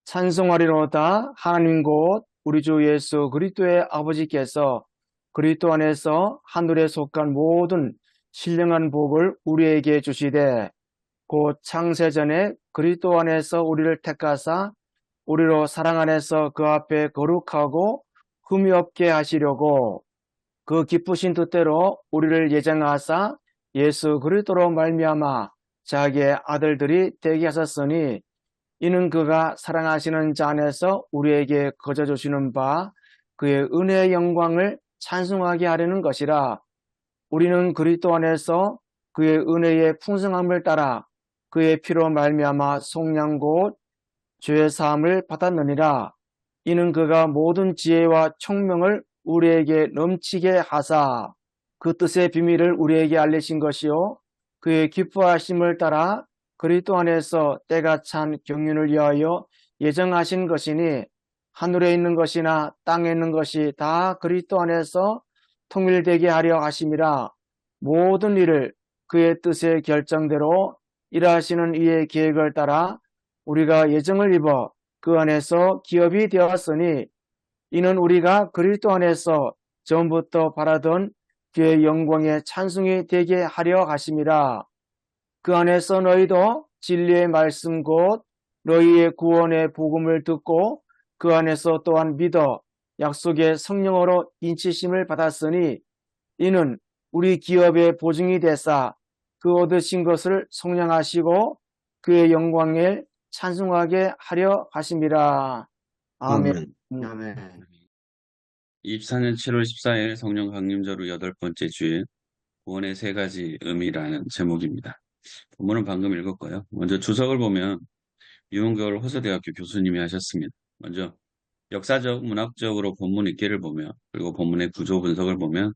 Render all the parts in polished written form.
찬송하리로다. 하나님 곧 우리 주 예수 그리스도의 아버지께서 그리스도 안에서 하늘에 속한 모든 신령한 복을 우리에게 주시되 곧 창세전에 그리스도 안에서 우리를 택하사 우리로 사랑 안에서 그 앞에 거룩하고 흠이 없게 하시려고 그 기쁘신 뜻대로 우리를 예정하사 예수 그리스도로 말미암아 자기의 아들들이 되게 하셨으니 이는 그가 사랑하시는 자 안에서 우리에게 거저 주시는 바 그의 은혜의 영광을 찬송하게 하려는 것이라. 우리는 그리스도 안에서 그의 은혜의 풍성함을 따라 그의 피로 말미암아 속량 곧 죄의 사함을 받았느니라. 이는 그가 모든 지혜와 총명을 우리에게 넘치게 하사 그 뜻의 비밀을 우리에게 알리신 것이요 그의 기뻐하심을 따라 그리스도 안에서 때가 찬 경륜을 위하여 예정하신 것이니 하늘에 있는 것이나 땅에 있는 것이 다 그리스도 안에서 통일되게 하려 하심이라. 모든 일을 그의 뜻의 결정대로 일하시는 이의 계획을 따라 우리가 예정을 입어 그 안에서 기업이 되었으니 이는 우리가 그리스도 안에서 전부터 바라던 그의 영광의 찬송이 되게 하려 하심이라. 그 안에서 너희도 진리의 말씀 곧 너희의 구원의 복음을 듣고 그 안에서 또한 믿어 약속의 성령으로 인치심을 받았으니 이는 우리 기업의 보증이 되사 그 얻으신 것을 속량하시고 그의 영광을 찬송하게 하려 하심이라. 아멘. 아멘. 아멘. 24년 7월 14일 성령 강림절후 8번째 주일 구원의 세 가지 의미라는 제목입니다. 본문은 방금 읽었고요. 먼저 주석을 보면 유흥겨울 호서대학교 교수님이 하셨습니다. 먼저 역사적, 문학적으로 본문 읽기를 보며 그리고 본문의 구조 분석을 보면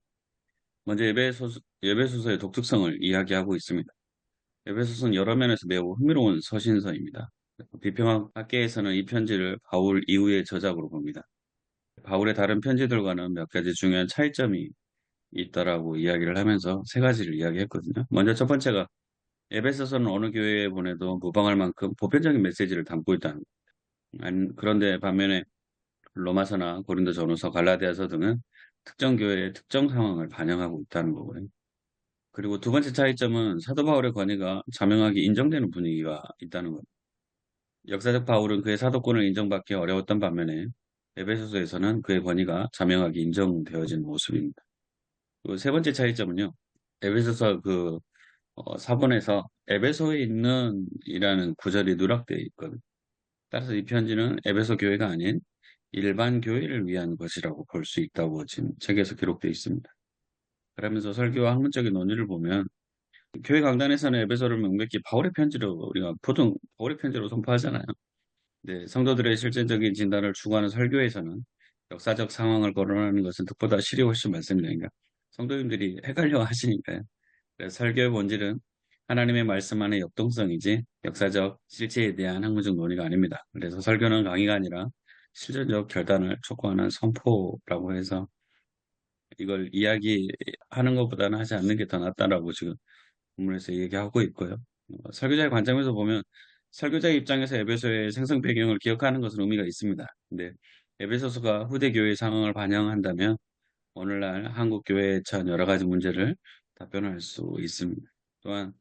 먼저 예배소서의 독특성을 이야기하고 있습니다. 예배소서는 여러 면에서 매우 흥미로운 서신서입니다. 비평학계에서는 이 편지를 바울 이후의 저작으로 봅니다. 바울의 다른 편지들과는 몇 가지 중요한 차이점이 있다라고 이야기를 하면서 세 가지를 이야기했거든요. 먼저 첫 번째가 에베소서는 어느 교회에 보내도 무방할 만큼 보편적인 메시지를 담고 있다는 것. 그런데 반면에 로마서나 고린도전후서, 갈라디아서 등은 특정 교회의 특정 상황을 반영하고 있다는 거고요. 그리고 두 번째 차이점은 사도 바울의 권위가 자명하게 인정되는 분위기가 있다는 것. 역사적 바울은 그의 사도권을 인정받기 어려웠던 반면에 에베소서에서는 그의 권위가 자명하게 인정되어진 모습입니다. 그리고 세 번째 차이점은요. 에베소서 사본에서 에베소에 있는 이라는 구절이 누락되어 있거든요. 따라서 이 편지는 에베소 교회가 아닌 일반 교회를 위한 것이라고 볼 수 있다고 지금 책에서 기록되어 있습니다. 그러면서 설교와 학문적인 논의를 보면 교회 강단에서는 에베소를 명백히 바울의 편지로 우리가 보통 바울의 편지로 선포하잖아요. 네, 성도들의 실질적인 진단을 추구하는 설교에서는 역사적 상황을 거론하는 것은 득보다 실이 훨씬 많습니다. 그러니까 성도님들이 헷갈려 하시니까요. 그래서 설교의 본질은 하나님의 말씀 안의 역동성이지 역사적 실체에 대한 학문적 논의가 아닙니다. 그래서 설교는 강의가 아니라 실전적 결단을 촉구하는 선포라고 해서 이걸 이야기하는 것보다는 하지 않는 게 더 낫다라고 지금 본문에서 얘기하고 있고요. 설교자의 관점에서 보면 설교자의 입장에서 에베소의 생성 배경을 기억하는 것은 의미가 있습니다. 근데 에베소서가 후대 교회의 상황을 반영한다면 오늘날 한국 교회에 처한 여러 가지 문제를 답변할 수 있습니다. 또한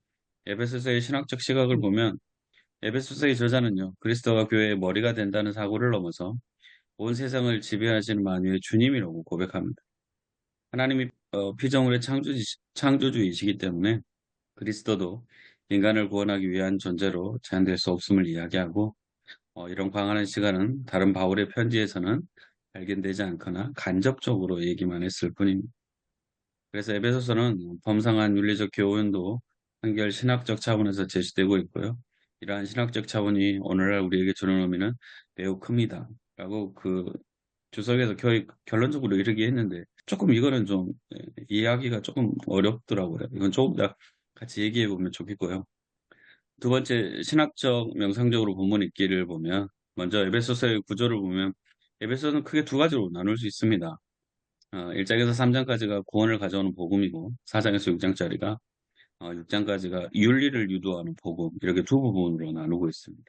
에베소서의 신학적 시각을 보면 에베소서의 저자는요, 그리스도가 교회의 머리가 된다는 사고를 넘어서 온 세상을 지배하시는 만유의 주님이라고 고백합니다. 하나님이 피조물의 창조주이시기 때문에 그리스도도 인간을 구원하기 위한 존재로 제한될 수 없음을 이야기하고 이런 광활한 시간은 다른 바울의 편지에서는 발견되지 않거나 간접적으로 얘기만 했을 뿐입니다. 그래서 에베소서는 범상한 윤리적 교훈도 한결 신학적 차원에서 제시되고 있고요. 이러한 신학적 차원이 오늘날 우리에게 주는 의미는 매우 큽니다. 라고 주석에서 결론적으로 이르게 했는데 조금 이거는 좀 이해하기가 조금 어렵더라고요. 이건 조금 더 같이 얘기해 보면 좋겠고요. 두 번째, 신학적 명상적으로 본문 읽기를 보면 먼저 에베소서의 구조를 보면 에베소는 크게 두 가지로 나눌 수 있습니다. 1장에서 3장까지가 구원을 가져오는 복음이고 4장에서 6장짜리가 6장까지가 윤리를 유도하는 복음 이렇게 두 부분으로 나누고 있습니다.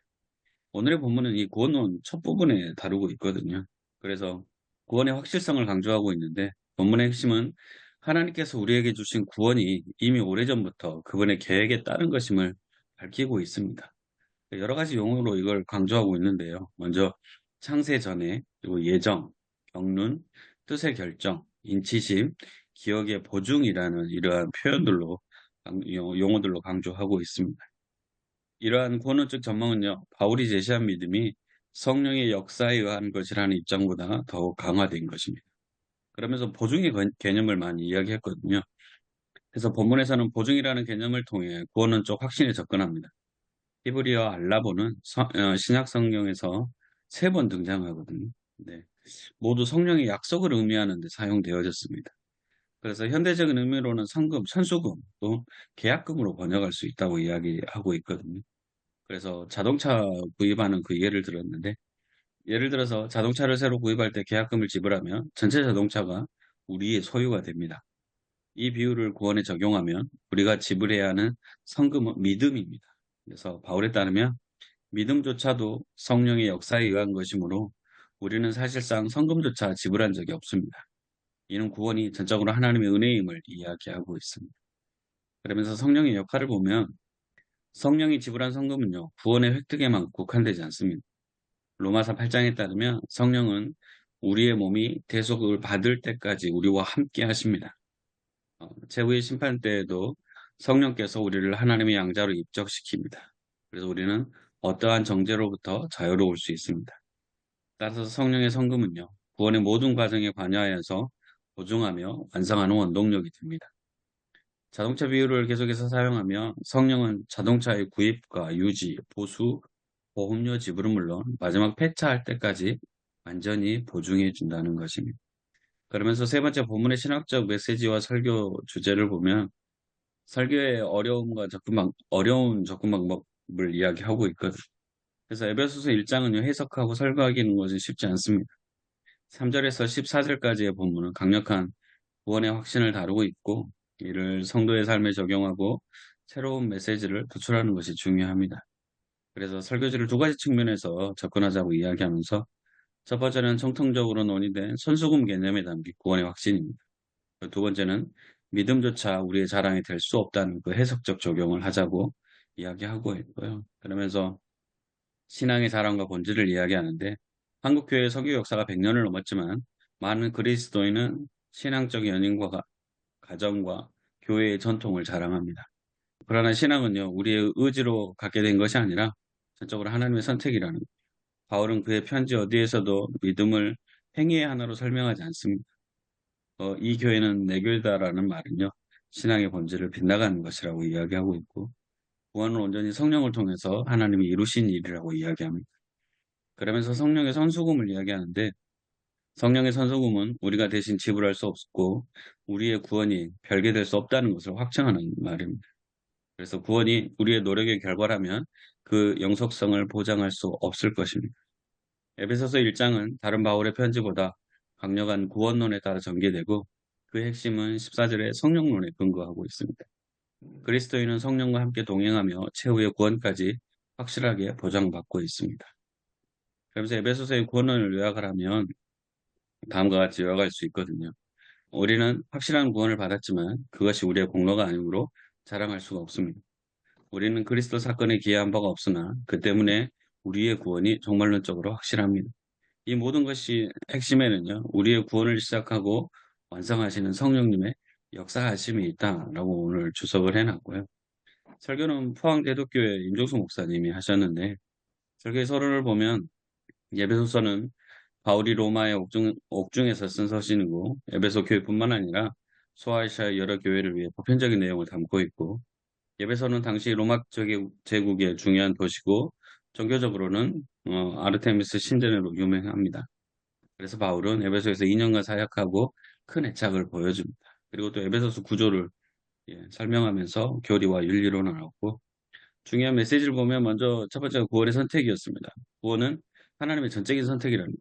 오늘의 본문은 이 구원론 첫 부분에 다루고 있거든요. 그래서 구원의 확실성을 강조하고 있는데 본문의 핵심은 하나님께서 우리에게 주신 구원이 이미 오래전부터 그분의 계획에 따른 것임을 밝히고 있습니다. 여러 가지 용어로 이걸 강조하고 있는데요. 먼저 창세 전에, 그리고 예정, 경륜, 뜻의 결정, 인치심, 기억의 보증이라는 이러한 표현들로 용어들로 강조하고 있습니다. 이러한 구원론적 전망은요, 바울이 제시한 믿음이 성령의 역사에 의한 것이라는 입장보다 더욱 강화된 것입니다. 그러면서 보증의 개념을 많이 이야기했거든요. 그래서 본문에서는 보증이라는 개념을 통해 구원론적 확신에 접근합니다. 히브리어 알라보는 신약 성경에서 3번 등장하거든요. 네. 모두 성령의 약속을 의미하는 데 사용되어졌습니다. 그래서 현대적인 의미로는 성금, 선수금, 또 계약금으로 번역할 수 있다고 이야기하고 있거든요. 그래서 자동차 구입하는 그 예를 들었는데, 예를 들어서 자동차를 새로 구입할 때 계약금을 지불하면 전체 자동차가 우리의 소유가 됩니다. 이 비유를 구원에 적용하면 우리가 지불해야 하는 성금은 믿음입니다. 그래서 바울에 따르면 믿음조차도 성령의 역사에 의한 것이므로 우리는 사실상 성금조차 지불한 적이 없습니다. 이는 구원이 전적으로 하나님의 은혜임을 이야기하고 있습니다. 그러면서 성령의 역할을 보면 성령이 지불한 성금은요, 구원의 획득에만 국한되지 않습니다. 로마서 8장에 따르면 성령은 우리의 몸이 대속을 받을 때까지 우리와 함께 하십니다. 최후의 심판 때에도 성령께서 우리를 하나님의 양자로 입적시킵니다. 그래서 우리는 어떠한 정죄로부터 자유로울 수 있습니다. 따라서 성령의 성금은요, 구원의 모든 과정에 관여하여서 보증하며 완성하는 원동력이 됩니다. 자동차 비유를 계속해서 사용하며 성령은 자동차의 구입과 유지, 보수, 보험료 지불은 물론 마지막 폐차할 때까지 완전히 보증해 준다는 것입니다. 그러면서 세 번째 본문의 신학적 메시지와 설교 주제를 보면 설교의 어려운 접근 방법을 이야기하고 있거든요. 그래서 에베소서 1장은요, 해석하고 설교하기는 것은 쉽지 않습니다. 3절에서 14절까지의 본문은 강력한 구원의 확신을 다루고 있고, 이를 성도의 삶에 적용하고 새로운 메시지를 도출하는 것이 중요합니다. 그래서 설교지를 2가지 측면에서 접근하자고 이야기하면서 첫 번째는 정통적으로 논의된 선수금 개념에 담긴 구원의 확신입니다. 2번째는 믿음조차 우리의 자랑이 될 수 없다는 그 해석적 적용을 하자고 이야기하고 있고요. 그러면서 신앙의 자랑과 본질을 이야기하는데 한국교회의 선교 역사가 100년을 넘었지만 많은 그리스도인은 신앙적 연인과 가정과 교회의 전통을 자랑합니다. 그러나 신앙은요, 우리의 의지로 갖게 된 것이 아니라 전적으로 하나님의 선택이라는 것. 바울은 그의 편지 어디에서도 믿음을 행위의 하나로 설명하지 않습니다. 이 교회는 내 교회다라는 말은요, 신앙의 본질을 빗나가는 것이라고 이야기하고 있고, 구원은 온전히 성령을 통해서 하나님이 이루신 일이라고 이야기합니다. 그러면서 성령의 선수금을 이야기하는데, 성령의 선수금은 우리가 대신 지불할 수 없고, 우리의 구원이 별개될 수 없다는 것을 확증하는 말입니다. 그래서 구원이 우리의 노력의 결과라면 그 영속성을 보장할 수 없을 것입니다. 에베소서 1장은 다른 바울의 편지보다 강력한 구원론에 따라 전개되고 그 핵심은 14절의 성령론에 근거하고 있습니다. 그리스도인은 성령과 함께 동행하며 최후의 구원까지 확실하게 보장받고 있습니다. 그러면서 에베소서의 구원론을 요약을 하면 다음과 같이 요약할 수 있거든요. 우리는 확실한 구원을 받았지만 그것이 우리의 공로가 아니므로 자랑할 수가 없습니다. 우리는 그리스도 사건에 기여한 바가 없으나 그 때문에 우리의 구원이 종말론적으로 확실합니다. 이 모든 것이 핵심에는요, 우리의 구원을 시작하고 완성하시는 성령님의 역사하심이 있다라고 오늘 주석을 해놨고요. 설교는 포항대독교회 임종수 목사님이 하셨는데, 설교의 서론을 보면 에베소서는 바울이 로마의 옥중에서 쓴 서신이고, 에베소 교회뿐만 아니라 소아시아 여러 교회를 위해 보편적인 내용을 담고 있고, 에베소는 당시 로마 제국의 중요한 도시고, 종교적으로는 아르테미스 신전으로 유명합니다. 그래서 바울은 에베소에서 2년간 사역하고 큰 애착을 보여줍니다. 그리고 또 에베소서 구조를 설명하면서 교리와 윤리로 나눴고 중요한 메시지를 보면 먼저 첫 번째가 구원의 선택이었습니다. 구원은 하나님의 전적인 선택이라는 것.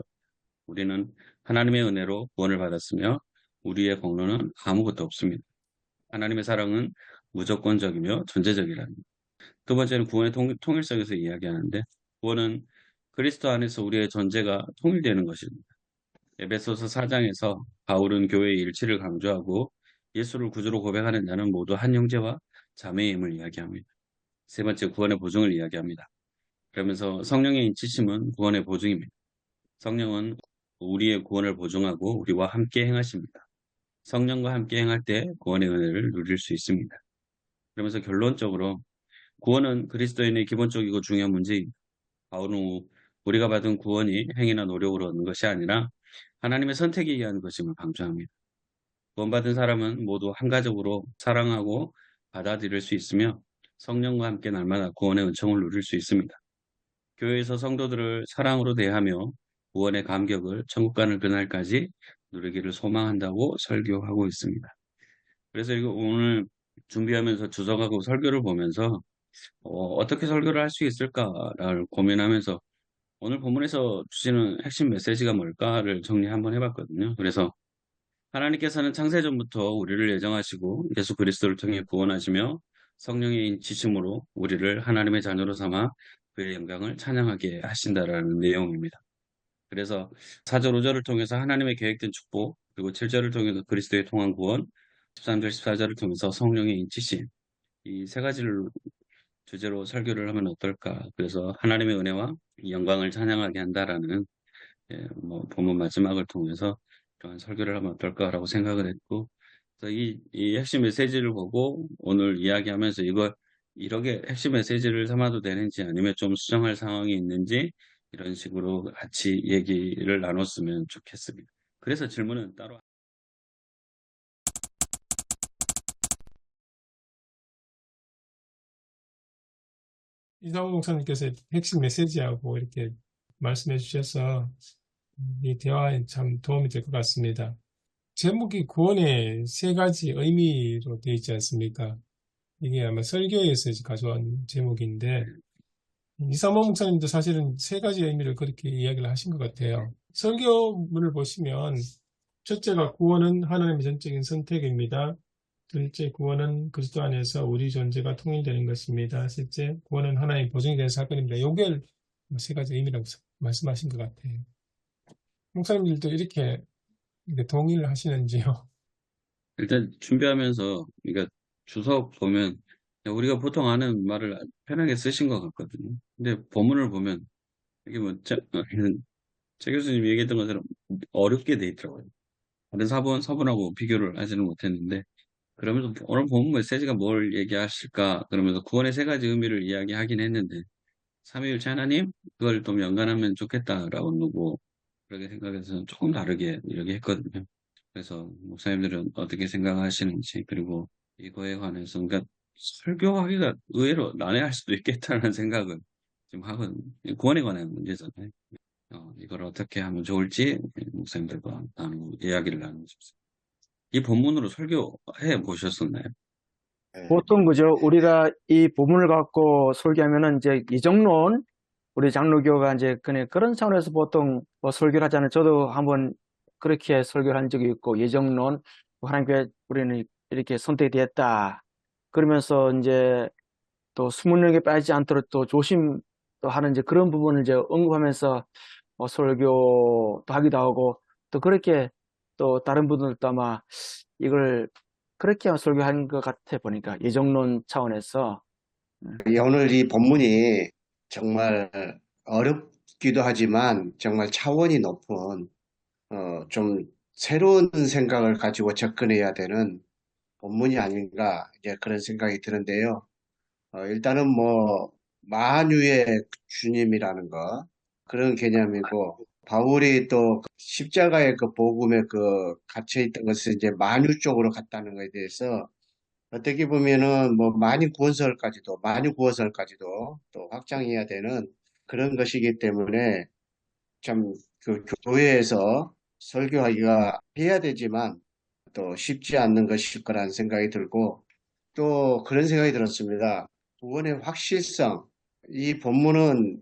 우리는 하나님의 은혜로 구원을 받았으며 우리의 공로는 아무것도 없습니다. 하나님의 사랑은 무조건적이며 존재적이라는 것. 두 번째는 구원의 통일성에서 이야기하는데 구원은 그리스도 안에서 우리의 존재가 통일되는 것입니다. 에베소서 4장에서 바울은 교회의 일치를 강조하고 예수를 구주로 고백하는 자는 모두 한 형제와 자매임을 이야기합니다. 세 번째, 구원의 보증을 이야기합니다. 그러면서 성령의 인치심은 구원의 보증입니다. 성령은 우리의 구원을 보증하고 우리와 함께 행하십니다. 성령과 함께 행할 때 구원의 은혜를 누릴 수 있습니다. 그러면서 결론적으로 구원은 그리스도인의 기본적이고 중요한 문제입니다. 바울은 우리가 받은 구원이 행위나 노력으로 얻는 것이 아니라 하나님의 선택에 의한 것임을 강조합니다. 구원받은 사람은 모두 한가족으로 사랑하고 받아들일 수 있으며 성령과 함께 날마다 구원의 은총을 누릴 수 있습니다. 교회에서 성도들을 사랑으로 대하며 구원의 감격을 천국 가는 그날까지 누리기를 소망한다고 설교하고 있습니다. 그래서 이거 오늘 준비하면서 주석하고 설교를 보면서 어떻게 설교를 할 수 있을까를 고민하면서 오늘 본문에서 주시는 핵심 메시지가 뭘까를 정리 한번 해봤거든요. 그래서 하나님께서는 창세전부터 우리를 예정하시고 예수 그리스도를 통해 구원하시며 성령의 인치심으로 우리를 하나님의 자녀로 삼아 그의 영광을 찬양하게 하신다라는 내용입니다. 그래서 4절, 5절을 통해서 하나님의 계획된 축복, 그리고 7절을 통해서 그리스도의 통한 구원, 13절, 14절을 통해서 성령의 인치심, 이 세 가지를 주제로 설교를 하면 어떨까? 그래서 하나님의 은혜와 영광을 찬양하게 한다라는 본문 마지막을 통해서 이러한 설교를 하면 어떨까라고 생각을 했고, 그래서 이 핵심 메시지를 보고 오늘 이야기하면서 이걸 이렇게 핵심 메시지를 삼아도 되는지 아니면 좀 수정할 상황이 있는지 이런 식으로 같이 얘기를 나눴으면 좋겠습니다. 그래서 질문은 따로 이상호 목사님께서 핵심 메시지하고 이렇게 말씀해 주셔서 이 대화에 참 도움이 될 것 같습니다. 제목이 구원의 세 가지 의미로 되어 있지 않습니까? 이게 아마 설교에서 가져온 제목인데, 이상호 목사님도 사실은 세 가지 의미를 그렇게 이야기를 하신 것 같아요. 설교문을 보시면, 첫째가 구원은 하나님의 전적인 선택입니다. 둘째, 구원은 그리스도 안에서 우리 존재가 통일되는 것입니다. 셋째, 구원은 하나님의 보증이 되는 사건입니다. 요게 세 가지 의미라고 말씀하신 것 같아요. 목사님들도 이렇게 동의를 하시는지요? 일단 준비하면서 그러니까 주석 보면 우리가 보통 아는 말을 편하게 쓰신 것 같거든요. 근데 본문을 보면 이게 최 교수님이 얘기했던 것처럼 어렵게 돼 있더라고요. 다른 서본하고 비교를 하지는 못했는데 그러면서 오늘 본문 메시지가 뭘 얘기하실까 그러면서 구원의 세 가지 의미를 이야기하긴 했는데 삼위일체 하나님 그걸 좀 연관하면 좋겠다라고 누구 그렇게 생각해서 조금 다르게 이야기했거든요. 그래서 목사님들은 어떻게 생각하시는지 그리고 이거에 관해서 그러니까 설교하기가 의외로 난해할 수도 있겠다는 생각을 좀 하거든요. 구원에 관한 문제잖아요. 이걸 어떻게 하면 좋을지 목사님들과 이야기를 나누고 싶습니다. 이 본문으로 설교해 보셨었나요? 보통 그죠? 우리가 이 부분을 갖고 설교하면은 이제 이정론 우리 장로교가 이제 그런 차원에서 보통 뭐 설교를 하잖아요. 저도 한번 그렇게 설교를 한 적이 있고 예정론 하나님께 우리는 이렇게 선택되었다. 그러면서 이제 또 수문역에 빠지지 않도록 또 조심 또 하는 이제 그런 부분을 이제 언급하면서 뭐 설교도 하기도 하고 또 그렇게 또 다른 분들도 아마 이걸 그렇게 설교한 것 같아 보니까 예정론 차원에서 오늘 이 본문이 정말 어렵기도 하지만 정말 차원이 높은 좀 새로운 생각을 가지고 접근해야 되는 본문이 아닌가 이제 그런 생각이 드는데요. 일단은 뭐 만유의 주님이라는 거 그런 개념이고 바울이 또 십자가의 그 복음에 그 갇혀 있던 것을 이제 만유 쪽으로 갔다는 것에 대해서 어떻게 보면은 뭐 만유 구원설까지도 또 확장해야 되는 그런 것이기 때문에 참 그 교회에서 설교하기가 해야 되지만 또 쉽지 않는 것일 거라는 생각이 들고 또 그런 생각이 들었습니다. 구원의 확실성. 이 본문은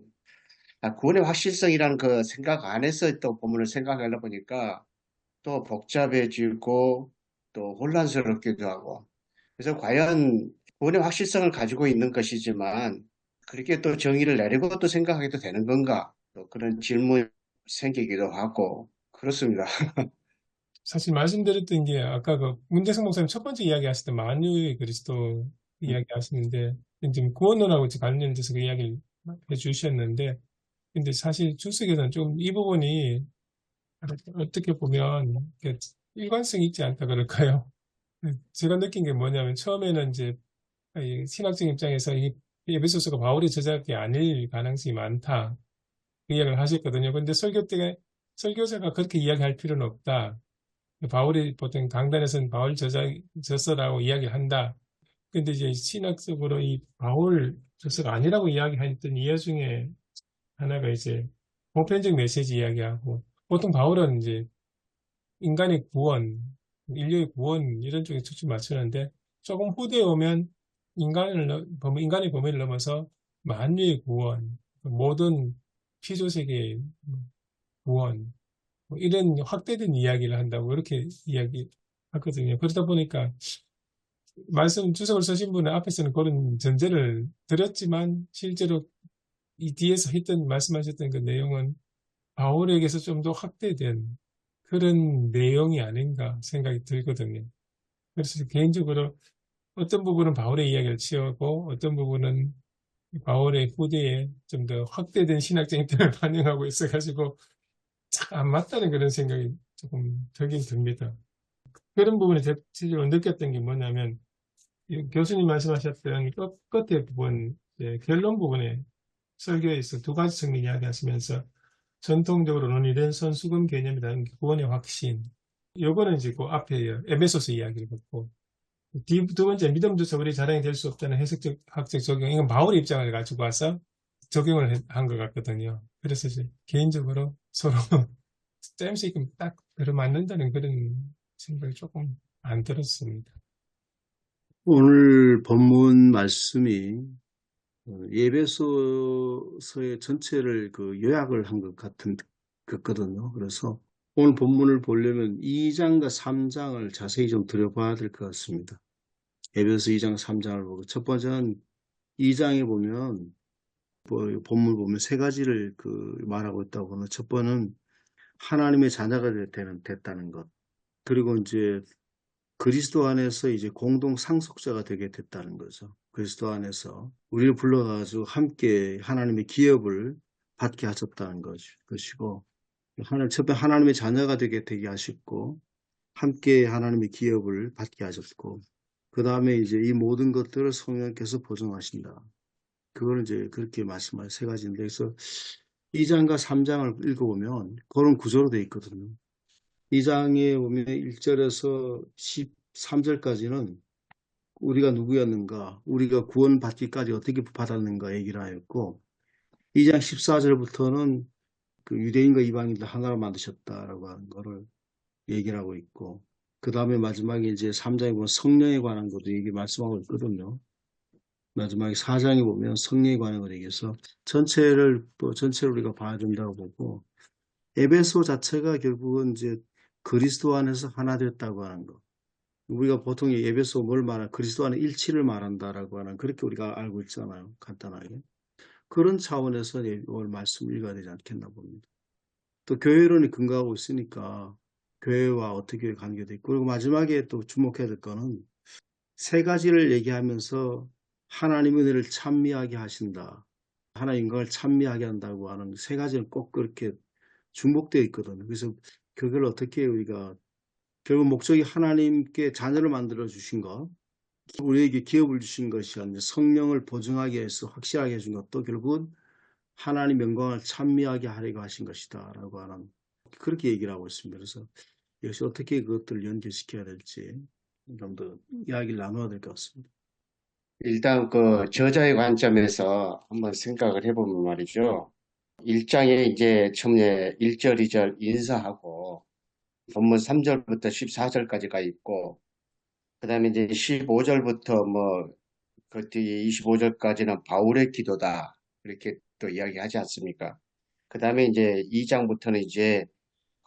구원의 확실성이라는 그 생각 안에서 또 본문을 생각하려 보니까 또 복잡해지고 또 혼란스럽기도 하고 그래서 과연 구원의 확실성을 가지고 있는 것이지만 그렇게 또 정의를 내리고 또 생각하게도 되는 건가? 또 그런 질문이 생기기도 하고 그렇습니다. 사실 말씀드렸던 게 아까 그 문대성 목사님 첫 번째 이야기 하실 때 만유의 그리스도 이야기 하시는데 이제 구원론하고 관련돼서 그 이야기를 해 주셨는데 근데 사실 주석에서는 좀 이 부분이 어떻게 보면 이렇게 일관성이 있지 않다 그럴까요? 제가 느낀 게 뭐냐면 처음에는 이제 이 신학적 입장에서 이 에베소서가 바울의 저작이 아닐 가능성이 많다 그 이야기를 하셨거든요. 근데 설교 때 설교자가 그렇게 이야기할 필요는 없다. 바울이 보통 강단에서는 바울 저서라고 이야기를 한다. 근데 이제 신학적으로 이 바울 저서가 아니라고 이야기했던 이유 중에 하나가 이제 보편적 메시지 이야기하고 보통 바울은 이제 인간의 구원, 인류의 구원 이런 쪽에 초점 맞추는데 조금 후대에 오면 인간의 범위를 넘어서 만유의 구원, 모든 피조세계의 구원 뭐 이런 확대된 이야기를 한다고 그렇게 이야기하거든요. 그러다 보니까 말씀 주석을 쓰신 분은 앞에서는 그런 전제를 드렸지만 실제로 이 뒤에서 말씀하셨던 그 내용은 바울에게서 좀 더 확대된 그런 내용이 아닌가 생각이 들거든요. 그래서 개인적으로 어떤 부분은 바울의 이야기를 치우고 어떤 부분은 바울의 후대에 좀 더 확대된 신학적 입장을 반영하고 있어가지고 참 안 맞다는 그런 생각이 조금 들긴 듭니다. 그런 부분에 대체적으로 느꼈던 게 뭐냐면 교수님 말씀하셨던 끝에 부분, 결론 부분에 설교에서 두 가지 측면 이야기하시면서 전통적으로 논의된 선수금 개념이라는 게 구원의 확신. 요거는 이제 그 앞에 에베소서 이야기를 듣고 두 번째 믿음조차 우리 자랑이 될 수 없다는 해석적 학적 적용. 이건 바울의 입장을 가지고 와서 적용을 한 것 같거든요. 그래서 이제 개인적으로 서로 짬씩 딱 들어맞는다는 그런 생각이 조금 안 들었습니다. 오늘 본문 말씀이 예배소서의 전체를 그 요약을 한 것 같거든요. 그래서 오늘 본문을 보려면 2장과 3장을 자세히 좀 들여봐야 될 것 같습니다. 예배소 2장, 3장을 보고 첫 번째는 2장에 보면 본문 보면 세 가지를 말하고 있다고 하는 첫 번은 하나님의 자녀가 됐다는 것. 그리고 이제 그리스도 안에서 이제 공동 상속자가 되게 됐다는 거죠. 그리스도 안에서 우리를 불러가지고 함께 하나님의 기업을 받게 하셨다는 것이고, 첫째 하나님의 자녀가 되게 하셨고, 함께 하나님의 기업을 받게 하셨고, 그 다음에 이제 이 모든 것들을 성령께서 보존하신다. 그걸 이제 그렇게 말씀할 세 가지인데, 그래서 2장과 3장을 읽어보면 그런 구조로 되어 있거든요. 2장에 보면 1절에서 13절까지는 우리가 누구였는가, 우리가 구원받기까지 어떻게 받았는가 얘기를 하였고, 2장 14절부터는 그 유대인과 이방인들 하나로 만드셨다라고 하는 거를 얘기를 하고 있고, 그 다음에 마지막에 이제 3장에 보면 성령에 관한 것도 말씀하고 있거든요. 마지막에 4장에 보면 성령에 관한 것에 대해서 전체를 우리가 봐야 된다고 보고, 에베소 자체가 결국은 이제 그리스도 안에서 하나 됐다고 하는 것. 우리가 보통 에베소 뭘 그리스도 안에 일치를 말한다라고 하는 그렇게 우리가 알고 있잖아요. 간단하게. 그런 차원에서 오늘 말씀을 읽어야 되지 않겠나 봅니다. 또 교회론이 근거하고 있으니까 교회와 어떻게 관계돼 있고, 그리고 마지막에 또 주목해야 될 거는 세 가지를 얘기하면서 하나님의 은혜를 찬미하게 하신다. 하나님 인간을 찬미하게 한다고 하는 세 가지는 꼭 그렇게 중복되어 있거든요. 그래서 그걸 어떻게 우리가 결국 목적이 하나님께 자녀를 만들어 주신 것, 우리에게 기업을 주신 것이 아니라 성령을 보증하게 해서 확실하게 해준 것도 결국은 하나님 영광을 찬미하게 하려고 하신 것이다 라고 하는 그렇게 얘기를 하고 있습니다. 그래서 역시 어떻게 그것들을 연결시켜야 될지 좀 더 이야기를 나눠야 될 것 같습니다. 일단 그 저자의 관점에서 한번 생각을 해보면 말이죠. 1장에 이제 처음에 1절, 2절 인사하고 본문 3절부터 14절까지가 있고, 그 다음에 이제 15절부터 그 뒤 25절까지는 바울의 기도다. 이렇게 또 이야기하지 않습니까? 그 다음에 이제 2장부터는 이제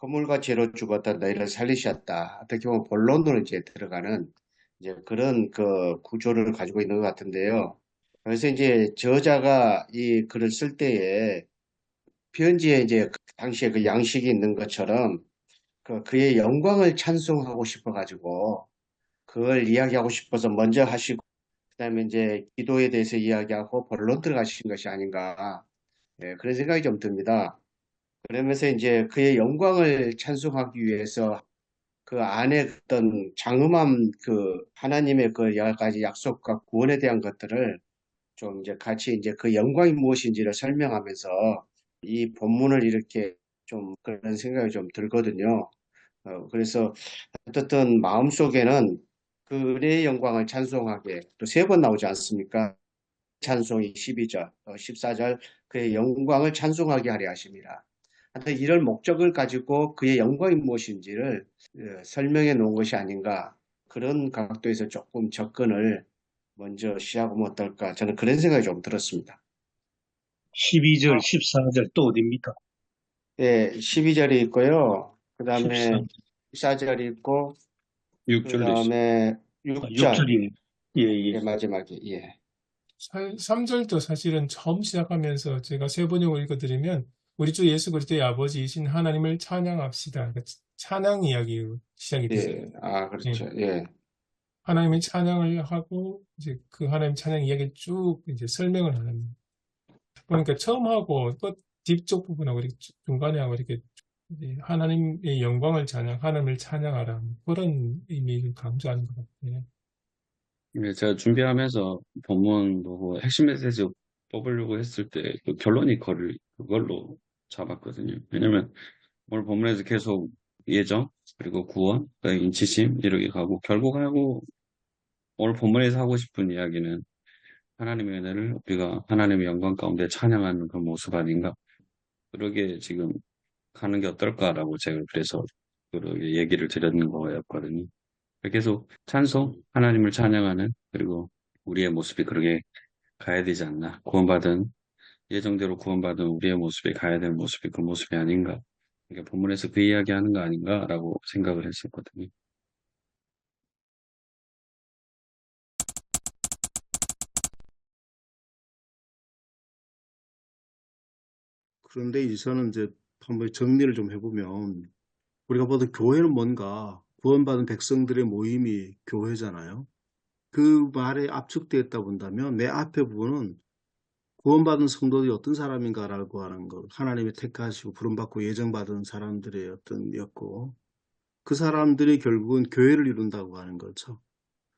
허물과 죄로 죽었다 너희를 살리셨다. 어떻게 보면 본론으로 이제 들어가는 이제 그런 그 구조를 가지고 있는 것 같은데요. 그래서 이제 저자가 이 글을 쓸 때에 편지에 이제 그 당시에 그 양식이 있는 것처럼 그의 영광을 찬송하고 싶어가지고 그걸 이야기하고 싶어서 먼저 하시고 그다음에 이제 기도에 대해서 이야기하고 본론 들어가신 것이 아닌가 그런 생각이 좀 듭니다. 그러면서 이제 그의 영광을 찬송하기 위해서 그 안에 어떤 장엄한 그 하나님의 그 여러 가지 약속과 구원에 대한 것들을 좀 이제 같이 이제 그 영광이 무엇인지를 설명하면서 이 본문을 이렇게 좀 그런 생각이 좀 들거든요. 그래서 어떻든 마음속에는 그의 영광을 찬송하게 또 세 번 나오지 않습니까? 찬송이 12절, 14절 그의 영광을 찬송하게 하려 하십니다. 하여튼 이런 목적을 가지고 그의 영광이 무엇인지를 설명해 놓은 것이 아닌가 그런 각도에서 조금 접근을 먼저 시작하면 어떨까 저는 그런 생각이 좀 들었습니다. 12절, 14절 또 어디입니까? 예, 12절이 있고요. 그 14, 다음에 14절이 있고 그 6절도 있습니다. 다음에 6절 6절이네. 예, 예. 예, 마지막에 예. 3절도 사실은 처음 시작하면서 제가 세 번역을 읽어드리면 우리 주 예수 그리스도의 아버지이신 하나님을 찬양합시다. 그러니까 찬양 이야기 시작이 돼요. 예, 아, 예. 그렇죠. 예, 하나님의 찬양을 하고 이제 그 하나님 찬양 이야기를 쭉 이제 설명을 하는. 그러니까 처음하고 끝 뒤쪽 부분하고 이렇게 중간에 하고 이렇게 이제 하나님의 영광을 찬양, 하나님을 찬양하라 그런 의미를 강조하는 것 같아요. 네, 제가 준비하면서 본문 보고 핵심 메시지 뽑으려고 했을 때 그 결론이 그걸로 잡았거든요. 왜냐면 오늘 본문에서 계속 예정, 그리고 구원, 그다음에 인치심 이렇게 가고 결국 하고 오늘 본문에서 하고 싶은 이야기는 하나님의 은혜를 우리가 하나님의 영광 가운데 찬양하는 그 모습 아닌가? 그러게 지금 가는 게 어떨까라고 제가 그래서 그렇게 얘기를 드렸는 거였거든요. 계속 찬송, 하나님을 찬양하는 그리고 우리의 모습이 그렇게 가야 되지 않나. 예정대로 구원받은 우리의 모습이 가야 되는 모습이 그 모습이 아닌가. 그러니까 본문에서 그 이야기 하는 거 아닌가라고 생각을 했었거든요. 그런데 이제는 이제 한번 정리를 좀 해보면 우리가 보통 교회는 뭔가 구원받은 백성들의 모임이 교회잖아요. 그 말에 압축되었다 본다면 내 앞에 부분은 구원받은 성도들이 어떤 사람인가라고 하는 것, 하나님이 택하시고 부름받고 예정받은 사람들의 였고 그 사람들이 결국은 교회를 이룬다고 하는 거죠.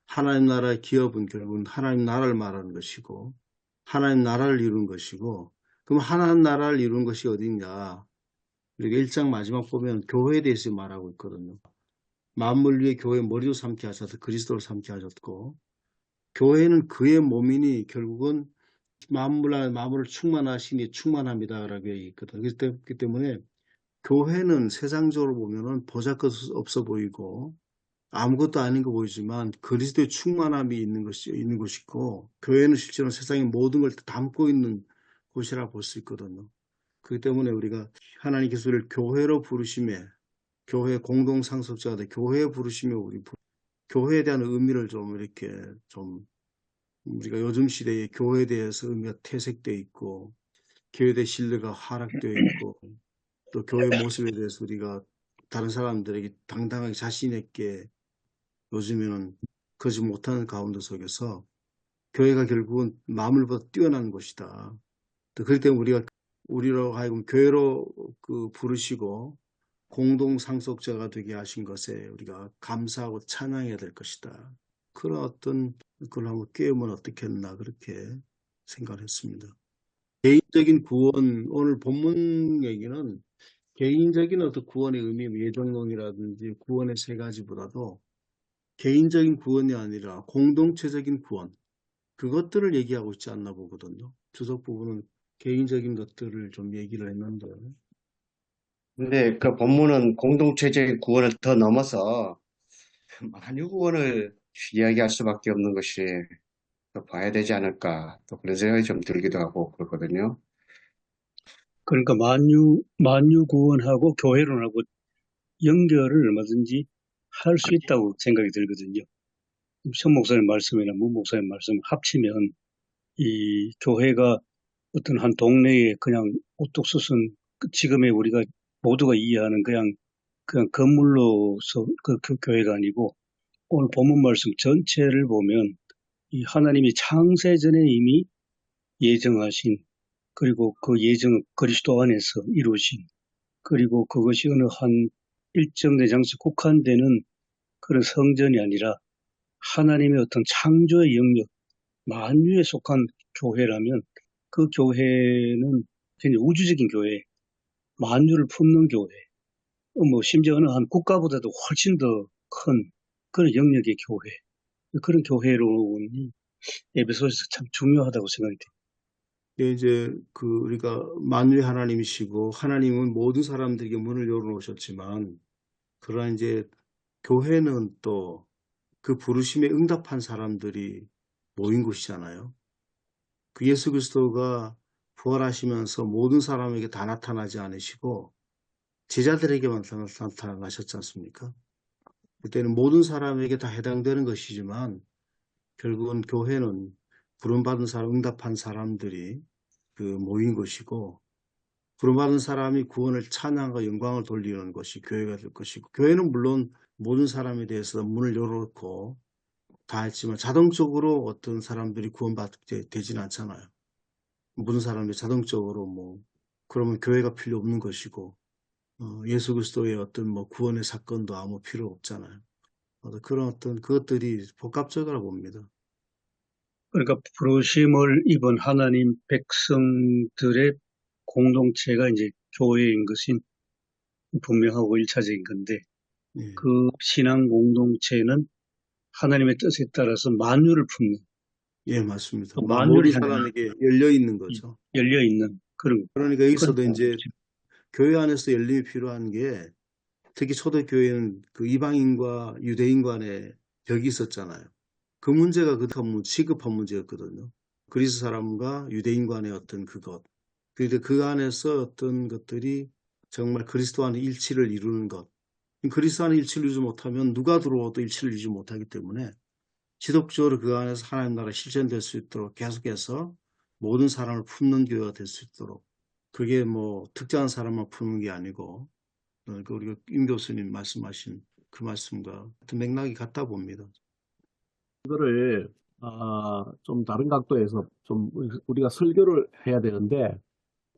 하나님 나라의 기업은 결국은 하나님 나라를 말하는 것이고 하나님 나라를 이룬 것이고 그럼 하나님 나라를 이룬 것이 어디냐? 우리가 1장 마지막 보면 교회에 대해서 말하고 있거든요. 만물 위에 교회 머리로 삼게 하셔서 그리스도를 삼게 하셨고 교회는 그의 몸이니 결국은 만물을 충만하시니 충만합니다라고 얘기했거든요. 그렇기 때문에 교회는 세상적으로 보면은 보잘것 없어 보이고 아무것도 아닌 거 보이지만 그리스도의 충만함이 있는 곳이고 교회는 실제로 세상의 모든 걸 담고 있는 곳이라 볼 수 있거든요. 그렇기 때문에 우리가 하나님께서 우리를 교회로 부르심에 교회 공동 상속자가 돼 교회에 부르심에 교회에 대한 의미를 좀 이렇게 좀 우리가 요즘 시대에 교회에 대해서 의미가 퇴색되어 있고 교회에 대해 신뢰가 하락되어 있고 또 교회 모습에 대해서 우리가 다른 사람들에게 당당하게 자신 있게 요즘에는 그러지 못하는 가운데 속에서 교회가 결국은 만물보다 뛰어난 곳이다. 또 그렇기 때문에 우리로 하여금 교회로 부르시고 공동 상속자가 되게 하신 것에 우리가 감사하고 찬양해야 될 것이다. 그런 어떤 그걸 한번 깨우면 어떻겠나 그렇게 생각을 했습니다. 개인적인 구원, 오늘 본문 얘기는 개인적인 어떤 구원의 의미, 예정론이라든지 구원의 세 가지보다도 개인적인 구원이 아니라 공동체적인 구원, 그것들을 얘기하고 있지 않나 보거든요. 주석 부분은 개인적인 것들을 좀 얘기를 했는데 근데 그 본문은 공동체적인 구원을 더 넘어서 만유 구원을 이야기할 수밖에 없는 것이 더 봐야 되지 않을까 또 그런 생각이 좀 들기도 하고 그렇거든요. 그러니까 만유 구원하고 교회론하고 연결을 얼마든지 할 수 있다고 생각이 들거든요. 션 목사님 말씀이나 문 목사님 말씀 합치면 이 교회가 어떤 한 동네에 그냥 우뚝 솟은 지금의 우리가 모두가 이해하는 그냥 건물로서 그 교회가 아니고 오늘 본문 말씀 전체를 보면 이 하나님이 창세 전에 이미 예정하신 그리고 그 예정을 그리스도 안에서 이루신 그리고 그것이 어느 한 일정된 장소에 국한되는 그런 성전이 아니라 하나님의 어떤 창조의 영역, 만유에 속한 교회라면 그 교회는 굉장히 우주적인 교회, 만유를 품는 교회, 뭐 심지어 어느 한 국가보다도 훨씬 더 큰 그런 영역의 교회, 그런 교회로는 에베소서에서 참 중요하다고 생각이 돼요. 예, 이제 우리가 만유의 하나님이시고 하나님은 모든 사람들에게 문을 열어놓으셨지만 그러나 이제 교회는 또 그 부르심에 응답한 사람들이 모인 곳이잖아요. 그 예수 그리스도가 부활하시면서 모든 사람에게 다 나타나지 않으시고 제자들에게만 나타나셨지 않습니까? 그때는 모든 사람에게 다 해당되는 것이지만 결국은 교회는 부름받은 사람, 응답한 사람들이 모인 것이고 부름받은 사람이 구원을 찬양과 영광을 돌리는 것이 교회가 될 것이고 교회는 물론 모든 사람에 대해서 문을 열어놓고 다 했지만 자동적으로 어떤 사람들이 구원받게 되지는 않잖아요. 모든 사람이 자동적으로 그러면 교회가 필요 없는 것이고 예수 그리스도의 어떤 구원의 사건도 아무 필요 없잖아요. 그런 어떤 그것들이 복합적이라고 봅니다. 그러니까 부르심을 입은 하나님 백성들의 공동체가 이제 교회인 것이 분명하고 일차적인 건데 예, 그 신앙 공동체는 하나님의 뜻에 따라서 만유를 품는 예, 맞습니다. 또 모든 만유를 향해 사람에게 열려 있는 거죠. 열려 있는 그런 그러니까 여기서도 그런 이제 교회 안에서 열림이 필요한 게 특히 초대교회는 그 이방인과 유대인 간의 벽이 있었잖아요. 그 문제가 시급한 문제였거든요. 그리스 사람과 유대인 간의 어떤 그것. 그런데 그 안에서 어떤 것들이 정말 그리스도 안에 일치를 이루는 것. 그리스도 안에 일치를 이루지 못하면 누가 들어와도 일치를 이루지 못하기 때문에 지속적으로 그 안에서 하나님 나라 실현될 수 있도록 계속해서 모든 사람을 품는 교회가 될 수 있도록 그게 특정한 사람만 품는 게 아니고 우리가 임 교수님 말씀하신 그 말씀과 같은 맥락이 같다 봅니다. 이거를 좀 다른 각도에서 좀 우리가 설교를 해야 되는데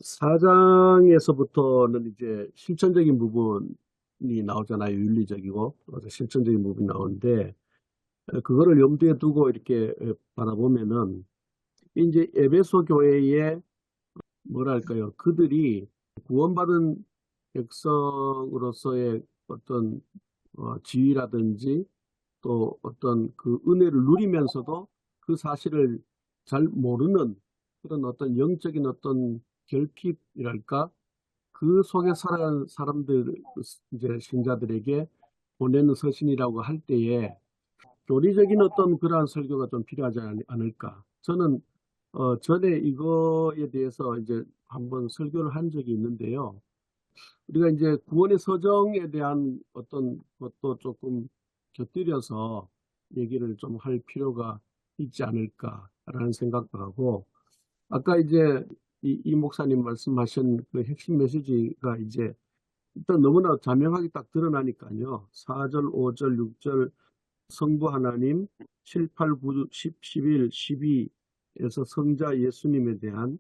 4장에서부터는 이제 실천적인 부분이 나오잖아요. 윤리적이고 실천적인 부분이 나오는데 그거를 염두에 두고 이렇게 바라보면은 이제 에베소 교회의 뭐랄까요? 그들이 구원받은 백성으로서의 어떤 지위라든지 또 어떤 그 은혜를 누리면서도 그 사실을 잘 모르는 그런 어떤 영적인 어떤 결핍이랄까 그 속에 살아가는 사람들 이제 신자들에게 보내는 서신이라고 할 때에 교리적인 어떤 그러한 설교가 좀 필요하지 않을까. 저는 전에 이거에 대해서 이제 한번 설교를 한 적이 있는데요. 우리가 이제 구원의 서정에 대한 어떤 것도 조금 곁들여서 얘기를 좀 할 필요가 있지 않을까라는 생각도 하고, 아까 이제 이 목사님 말씀하신 그 핵심 메시지가 이제 일단 너무나 자명하게 딱 드러나니까요. 4절, 5절, 6절 성부 하나님, 7, 8, 9, 10, 11, 12에서 성자 예수님에 대한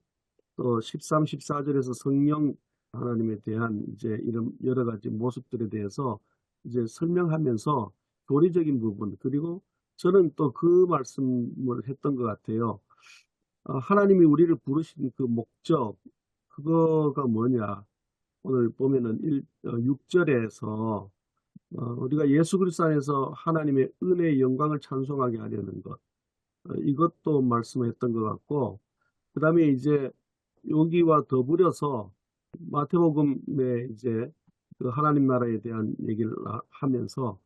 또 13, 14절에서 성령 하나님에 대한 이제 이런 여러 가지 모습들에 대해서 이제 설명하면서 교리적인 부분 그리고 저는 또 그 말씀을 했던 것 같아요. 하나님이 우리를 부르신 그 목적 그거가 뭐냐? 오늘 보면은 6절에서 우리가 예수 그리스도 안에서 하나님의 은혜의 영광을 찬송하게 하려는 것 이것도 말씀했던 것 같고 그 다음에 이제 여기와 더불여서 마태복음에 이제 그 하나님 나라에 대한 얘기를 하면서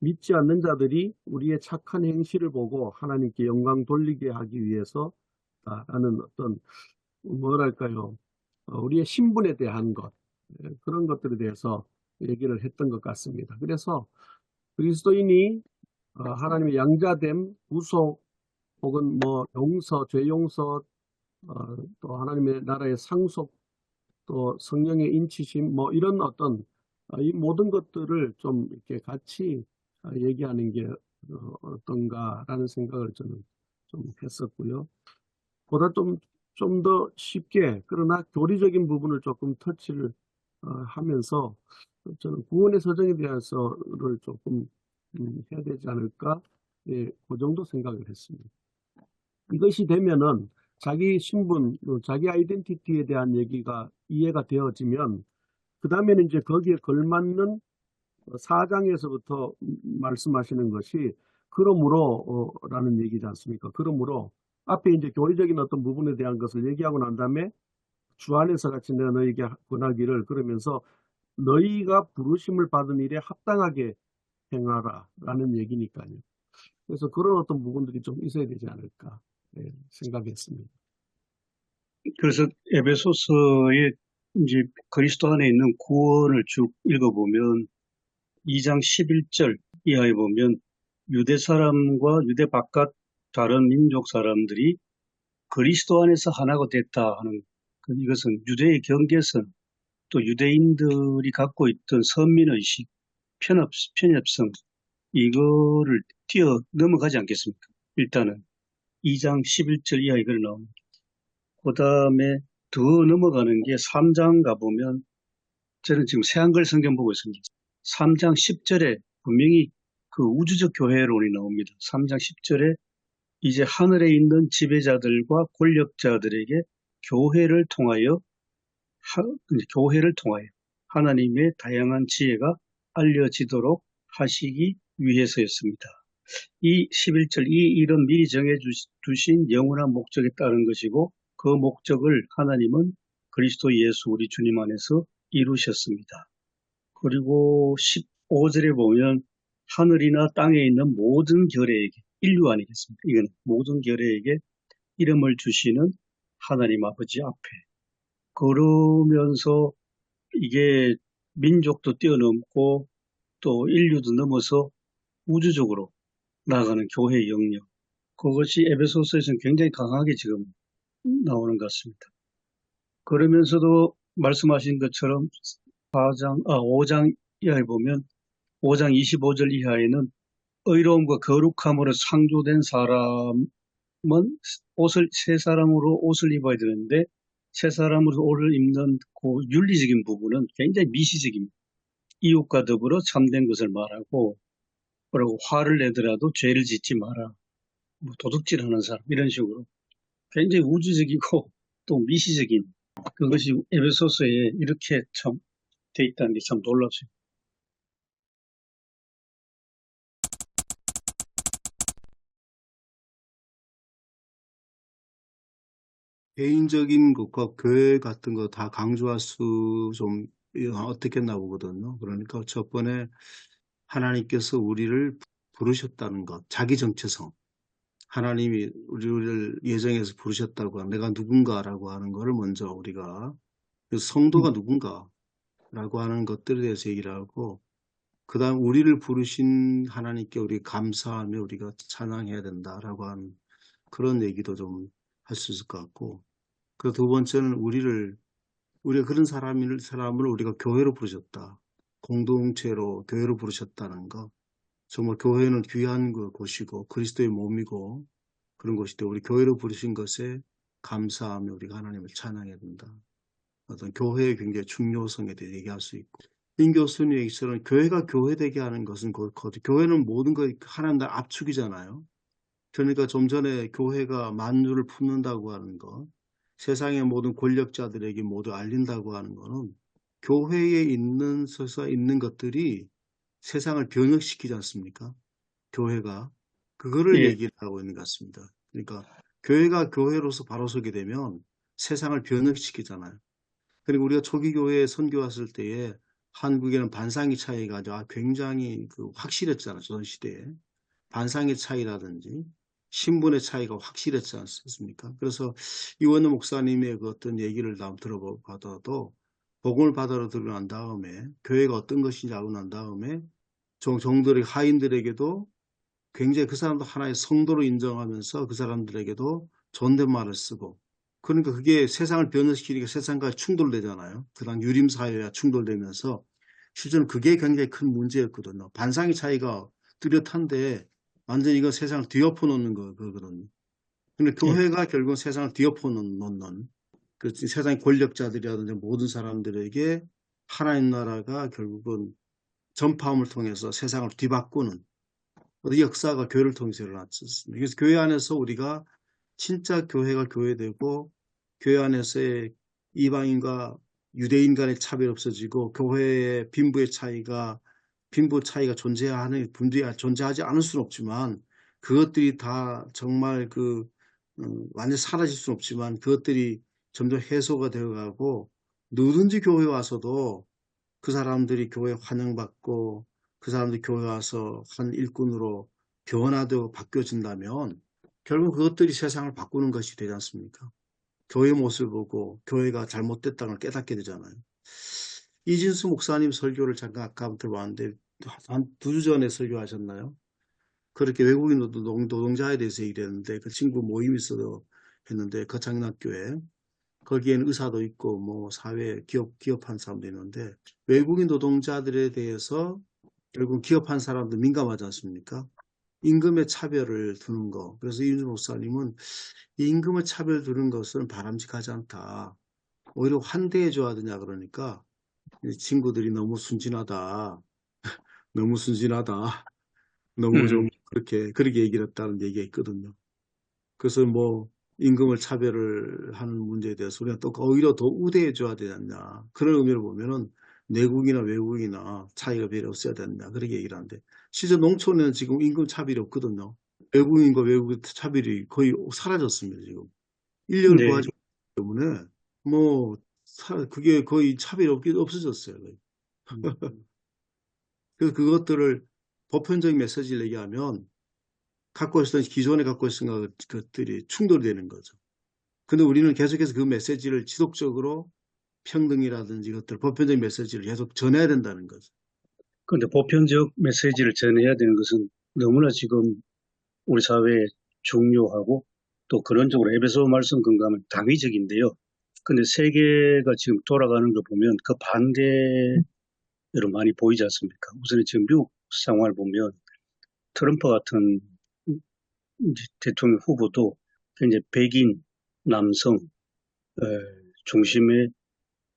믿지 않는 자들이 우리의 착한 행실을 보고 하나님께 영광 돌리게 하기 위해서 라는 어떤 뭐랄까요 우리의 신분에 대한 것 그런 것들에 대해서 얘기를 했던 것 같습니다. 그래서 그리스도인이 하나님의 양자됨, 구속 혹은 뭐 용서, 죄 용서 또 하나님의 나라의 상속 또 성령의 인치심, 뭐 이런 어떤 이 모든 것들을 좀 이렇게 같이 얘기하는 게 어떤가라는 생각을 저는 좀 했었고요. 보다 좀 더 쉽게, 그러나 교리적인 부분을 조금 터치를 하면서 저는 구원의 서정에 대해서를 조금 해야 되지 않을까, 예, 그 정도 생각을 했습니다. 이것이 되면은 자기 신분, 자기 아이덴티티에 대한 얘기가 이해가 되어지면 그 다음에는 이제 거기에 걸맞는 4장에서부터 말씀하시는 것이 그러므로 라는 얘기지 않습니까? 그러므로 앞에 이제 교리적인 어떤 부분에 대한 것을 얘기하고 난 다음에 주 안에서 같이 내가 너희에게 권하기를, 그러면서 너희가 부르심을 받은 일에 합당하게 행하라 라는 얘기니까요. 그래서 그런 어떤 부분들이 좀 있어야 되지 않을까, 예, 생각했습니다. 그래서 에베소서에 이제 그리스도 안에 있는 구원을 쭉 읽어보면 2장 11절 이하에 보면 유대 사람과 유대 바깥 다른 민족 사람들이 그리스도 안에서 하나가 됐다 하는, 이것은 유대의 경계선, 또 유대인들이 갖고 있던 선민의식, 편협성, 이거를 뛰어 넘어가지 않겠습니까? 일단은 2장 11절 이하에 그래 나옵니다. 그 다음에 더 넘어가는 게 3장 가보면, 저는 지금 새한글 성경 보고 있습니다. 3장 10절에 분명히 그 우주적 교회론이 나옵니다. 3장 10절에 이제 하늘에 있는 지배자들과 권력자들에게 교회를 통하여 하나님의 다양한 지혜가 알려지도록 하시기 위해서였습니다. 이 11절, 이 일은 미리 정해주신 영원한 목적에 따른 것이고 그 목적을 하나님은 그리스도 예수 우리 주님 안에서 이루셨습니다. 그리고 15절에 보면 하늘이나 땅에 있는 모든 결례에게, 인류 아니겠습니까? 이건 모든 결례에게 이름을 주시는 하나님 아버지 앞에, 그러면서 이게 민족도 뛰어넘고 또 인류도 넘어서 우주적으로 나아가는 교회의 영역, 그것이 에베소서에서는 굉장히 강하게 지금 나오는 것 같습니다. 그러면서도 말씀하신 것처럼 5장 이하에 보면 5장 25절 이하에는 의로움과 거룩함으로 창조된 사람은 새 사람으로 옷을 입어야 되는데, 새 사람으로 옷을 입는 그 윤리적인 부분은 굉장히 미시적입니다. 이웃과 더불어 참된 것을 말하고, 그리고 화를 내더라도 죄를 짓지 마라, 뭐 도둑질하는 사람, 이런 식으로 굉장히 우주적이고 또 미시적인, 그것이 에베소서에 이렇게 참 돼 있다는 게 참 놀랍습니다. 개인적인 것과 교회 같은 거 다 강조할 수 좀 어떻겠나 보거든요. 그러니까 첫 번에 하나님께서 우리를 부르셨다는 것, 자기 정체성. 하나님이 우리를 예정해서 부르셨다고 하는, 내가 누군가라고 하는 것을 먼저 우리가, 성도가 누군가라고 하는 것들에 대해서 얘기를 하고, 그 다음 우리를 부르신 하나님께 우리 감사하며 우리가 찬양해야 된다라고 하는 그런 얘기도 좀 할 수 있을 것 같고, 그 두 번째는 우리가 그런 사람을 우리가 교회로 부르셨다. 공동체로 교회로 부르셨다는 거. 정말 교회는 귀한 곳이고 그리스도의 몸이고 그런 곳인데, 우리 교회로 부르신 것에 감사하며 우리가 하나님을 찬양해야 된다. 어떤 교회의 굉장히 중요성에 대해 얘기할 수 있고, 임 교수님 얘기처럼 교회가 교회되게 하는 것은 교회는 모든 거 하나님 나라 압축이잖아요. 그러니까 좀 전에 교회가 만유를 품는다고 하는 것, 세상의 모든 권력자들에게 모두 알린다고 하는 것은 교회에 있는 것들이 세상을 변혁시키지 않습니까? 교회가 그거를 예, 얘기를 하고 있는 것 같습니다. 그러니까 교회가 교회로서 바로 서게 되면 세상을 변혁시키잖아요. 그리고 우리가 초기 교회에 선교했을 때에 한국에는 반상의 차이가 굉장히 확실했잖아요. 조선시대에 반상의 차이라든지 신분의 차이가 확실했지 않습니까? 그래서 이원우 목사님의 그 어떤 얘기를 들어봐도, 복음을 받아러 들어간 다음에 교회가 어떤 것인지 알고 난 다음에 종들의 하인들에게도 굉장히 그 사람도 하나의 성도로 인정하면서 그 사람들에게도 존댓말을 쓰고, 그러니까 그게 세상을 변화시키니까 세상과 충돌되잖아요. 그다음 유림사회와 충돌되면서 실제로 그게 굉장히 큰 문제였거든요. 반상의 차이가 뚜렷한데 완전히 이거 세상을 뒤엎어 놓는 거거든요. 근데 교회가 결국 세상을 뒤엎어 놓는 그 세상의 권력자들이라든지 모든 사람들에게 하나님 나라가 결국은 전파함을 통해서 세상을 뒤바꾸는 그 역사가 교회를 통해서 일어났습니다. 그래서 교회 안에서 우리가 진짜 교회가 교회되고 교회 안에서의 이방인과 유대인 간의 차별이 없어지고 교회의 빈부 차이가 존재하지 않을 수는 없지만 그것들이 다 정말 완전 사라질 수는 없지만 그것들이 점점 해소가 되어가고 누구든지 교회 와서도 그 사람들이 교회 환영받고 그 사람들이 교회 와서 한 일꾼으로 변화되고 바뀌어진다면 결국 그것들이 세상을 바꾸는 것이 되지 않습니까? 교회 모습을 보고 교회가 잘못됐다는 걸 깨닫게 되잖아요. 이진수 목사님 설교를 잠깐 아까 들어봤는데 한 2주 전에 설교하셨나요? 그렇게 외국인 노동자에 대해서 얘기했는데 그 친구 모임이 있어도 했는데 거창학교에 거기에는 의사도 있고 뭐 사회 기업한 사람도 있는데 외국인 노동자들에 대해서 결국 기업한 사람도 민감하지 않습니까? 임금의 차별을 두는 거. 그래서 이윤주 목사님은 이 임금의 차별 두는 것은 바람직하지 않다. 오히려 환대해 줘야 되냐 그러니까 이 친구들이 너무 순진하다. 너무 순진하다. 너무 좀 그렇게 얘기를 했다는 얘기가 있거든요. 그래서 뭐 임금을 차별을 하는 문제에 대해서 우리가 또 오히려 더 우대해 줘야 되지 않냐. 그런 의미로 보면은 내국이나 외국이나 차이가 별로 없어야 된다. 그렇게 얘기를 하는데 실제 농촌에는 지금 임금 차별이 없거든요. 외국인과 외국인 차별이 거의 사라졌습니다. 지금 인력을 네. 구하지 못하기 때문에 뭐 그게 거의 차별이 없어졌어요. 거의. 그래서 그것들을 보편적인 메시지를 얘기하면 기존에 갖고 있었던 것들이 충돌되는 거죠. 근데 우리는 계속해서 그 메시지를 지속적으로 평등이라든지 것들, 보편적인 메시지를 계속 전해야 된다는 거죠. 그런데 보편적 메시지를 전해야 되는 것은 너무나 지금 우리 사회에 중요하고 또 그런 쪽으로 에베소 말씀 건강은 당위적인데요. 근데 세계가 지금 돌아가는 걸 보면 그 반대로 많이 보이지 않습니까? 우선 지금 미국 상황을 보면 트럼프 같은 대통령 후보도 굉장히 백인 남성 중심의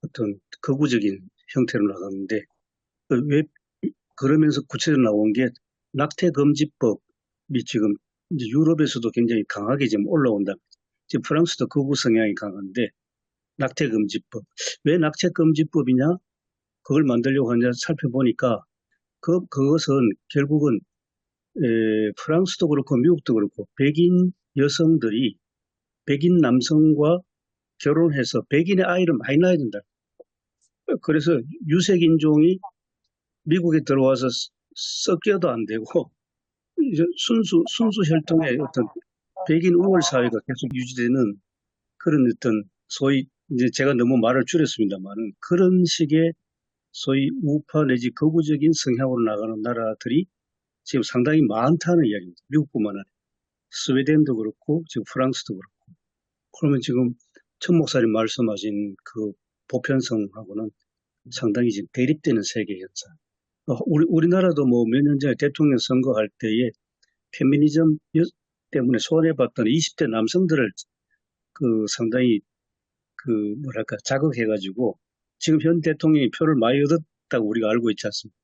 어떤 극우적인 형태로 나갔는데 왜 그러면서 구체적으로 나온 게 낙태금지법이 지금 이제 유럽에서도 굉장히 강하게 지금 올라온다. 지금 프랑스도 극우 성향이 강한데 낙태금지법. 왜 낙태금지법이냐? 그걸 만들려고 하냐 살펴보니까 그것은 결국은 프랑스도 그렇고 미국도 그렇고 백인 여성들이 백인 남성과 결혼해서 백인의 아이를 많이 낳아야 된다. 그래서 유색인종이 미국에 들어와서 섞여도 안 되고 이제 순수 혈통의 어떤 백인 우월 사회가 계속 유지되는 그런 어떤 소위 이제 제가 너무 말을 줄였습니다만은 그런 식의 소위 우파 내지 극우적인 성향으로 나가는 나라들이 지금 상당히 많다는 이야기입니다. 미국뿐만 아니라 스웨덴도 그렇고 지금 프랑스도 그렇고. 그러면 지금 천 목사님 말씀하신 그 보편성하고는 상당히 지금 대립되는 세계 현상. 우리나라도 뭐 몇 년 전에 대통령 선거할 때에 페미니즘 때문에 손해봤던 20대 남성들을 상당히 뭐랄까 자극해가지고 지금 현 대통령이 표를 많이 얻었다고 우리가 알고 있지 않습니까?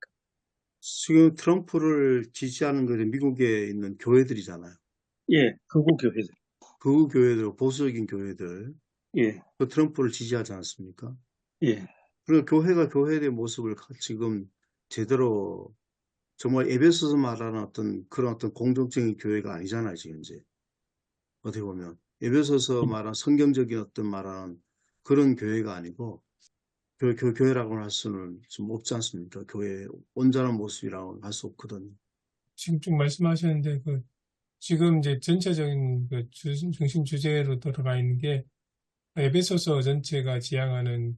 지금 트럼프를 지지하는 것이 미국에 있는 교회들이잖아요. 예, 극우 교회들. 극우 교회들, 보수적인 교회들. 예, 그 트럼프를 지지하지 않습니까? 예. 그리고 교회가 교회의 모습을 지금 제대로 정말 에베소서 말하는 그런 어떤 공동적인 교회가 아니잖아요, 지금 이제. 어떻게 보면. 에베소서 말하는 성경적인 말하는 그런 교회가 아니고, 교회라고 할 수는 좀 없지 않습니까? 교회의 온전한 모습이라고 할 수 없거든요. 지금 쭉 말씀하셨는데, 지금 이제 전체적인 중심 주제로 들어가 있는 게, 에베소서 전체가 지향하는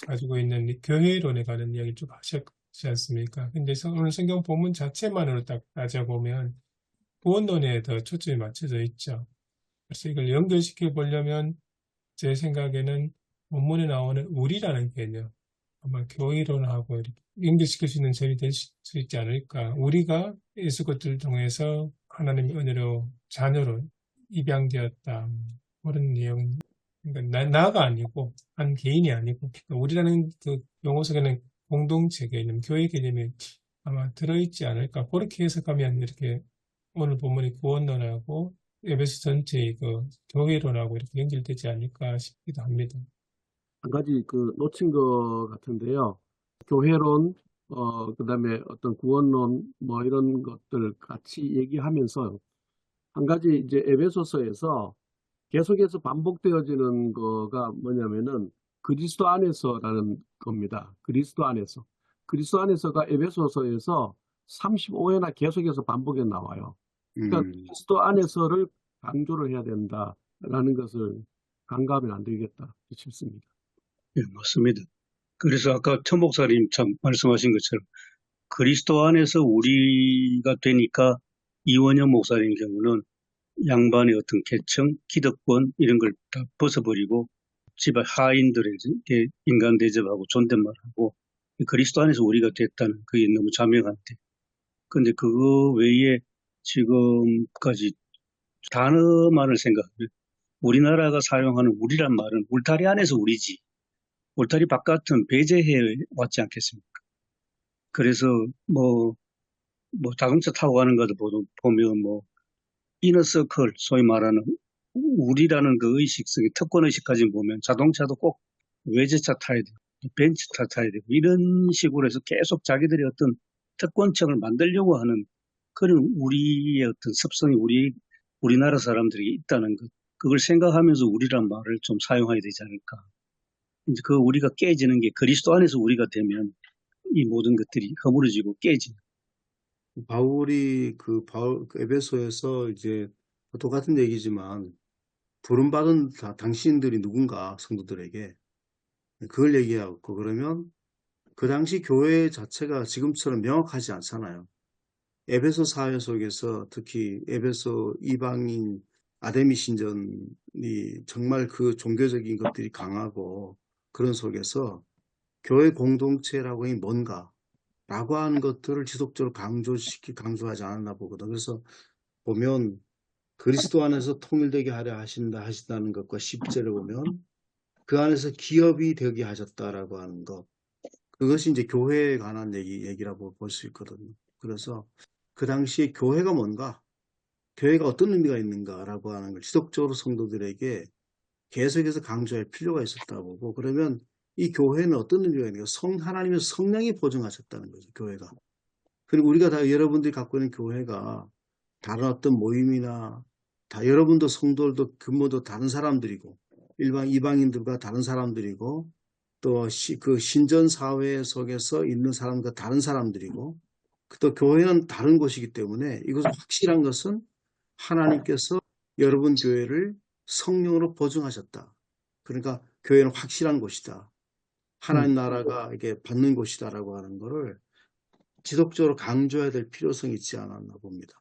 가지고 있는 교회론에 관한 이야기 쭉 하셨지 않습니까? 근데 오늘 성경 본문 자체만으로 딱 따져보면 구원론에 더 초점이 맞춰져 있죠. 그래서 이걸 연결시켜 보려면 제 생각에는 본문에 나오는 우리라는 개념, 아마 교회론하고 이렇게 연결시킬 수 있는 점이 될 수 있지 않을까. 우리가 예수 그리스도를 통해서 하나님의 은혜로 자녀로 입양되었다. 그런 내용. 그러니까 나가 아니고 한 개인이 아니고 우리라는 그 용어 속에는 공동체 개념, 교회 개념이 아마 들어있지 않을까. 그렇게 해석하면 이렇게 오늘 본문의 구원론하고 에베소 전체의 그 교회론하고 이렇게 연결되지 않을까 싶기도 합니다. 한 가지 놓친 것 같은데요. 교회론, 그다음에 어떤 구원론, 뭐 이런 것들 같이 얘기하면서 한 가지 이제 에베소서에서 계속해서 반복되어지는 거가 뭐냐면은 그리스도 안에서라는 겁니다. 그리스도 안에서. 그리스도 안에서가 에베소서에서 35회나 계속해서 반복해 나와요. 그러니까 그리스도 안에서를 강조를 해야 된다라는 것을 간과하면 안 되겠다 싶습니다. 예, 맞습니다. 그래서 아까 천 목사님 참 말씀하신 것처럼 그리스도 안에서 우리가 되니까 이원영 목사님 경우는 양반의 어떤 계층, 기득권 이런 걸 다 벗어버리고 집안 하인들에게 인간 대접하고 존댓말하고 그리스도 안에서 우리가 됐다는 그게 너무 자명한데 근데 그거 외에 지금까지 단어만을 생각하면 우리나라가 사용하는 우리란 말은 울타리 안에서 우리지 울타리 바깥은 배제해 왔지 않겠습니까? 그래서 뭐 자동차 타고 가는 것도 보면 뭐 이너서클 소위 말하는 우리라는 그 의식성이 특권 의식까지 보면 자동차도 꼭 외제차 타야 되고 벤츠차 타야 되고 이런 식으로 해서 계속 자기들의 어떤 특권층을 만들려고 하는 그런 우리의 어떤 습성이 우리나라 사람들이 있다는 것 그걸 생각하면서 우리란 말을 좀 사용해야 되지 않을까. 이제 그 우리가 깨지는 게 그리스도 안에서 우리가 되면 이 모든 것들이 허물어지고 깨지는. 바울이 그 에베소에서 이제 똑같은 얘기지만 부름받은 당신들이 누군가 성도들에게 그걸 얘기하고 그러면 그 당시 교회 자체가 지금처럼 명확하지 않잖아요. 에베소 사회 속에서 특히 에베소 이방인 아데미 신전이 정말 그 종교적인 것들이 강하고 그런 속에서 교회 공동체라고 하는 뭔가 라고 하는 것들을 지속적으로 강조하지 않았나 보거든. 그래서 보면 그리스도 안에서 통일되게 하려 하신다는 것과 10절을 보면 그 안에서 기업이 되게 하셨다라고 하는 것. 그것이 이제 교회에 관한 얘기라고 볼 수 있거든요. 그래서 그 당시에 교회가 뭔가, 교회가 어떤 의미가 있는가라고 하는 걸 지속적으로 성도들에게 계속해서 강조할 필요가 있었다고 보고 그러면 이 교회는 어떤 의미가 있는가? 하나님의 성령이 보증하셨다는 거죠, 교회가. 그리고 우리가 다 여러분들이 갖고 있는 교회가 다른 어떤 모임이나 다 여러분도 성도들도 근무도 다른 사람들이고 이방인들과 다른 사람들이고 또 그 신전 사회 속에서 있는 사람과 다른 사람들이고 또 교회는 다른 곳이기 때문에 이것은 확실한 것은 하나님께서 여러분 교회를 성령으로 보증하셨다. 그러니까 교회는 확실한 곳이다. 하나님 나라가 이게 받는 곳이다라고 하는 거를 지속적으로 강조해야 될 필요성이 있지 않았나 봅니다.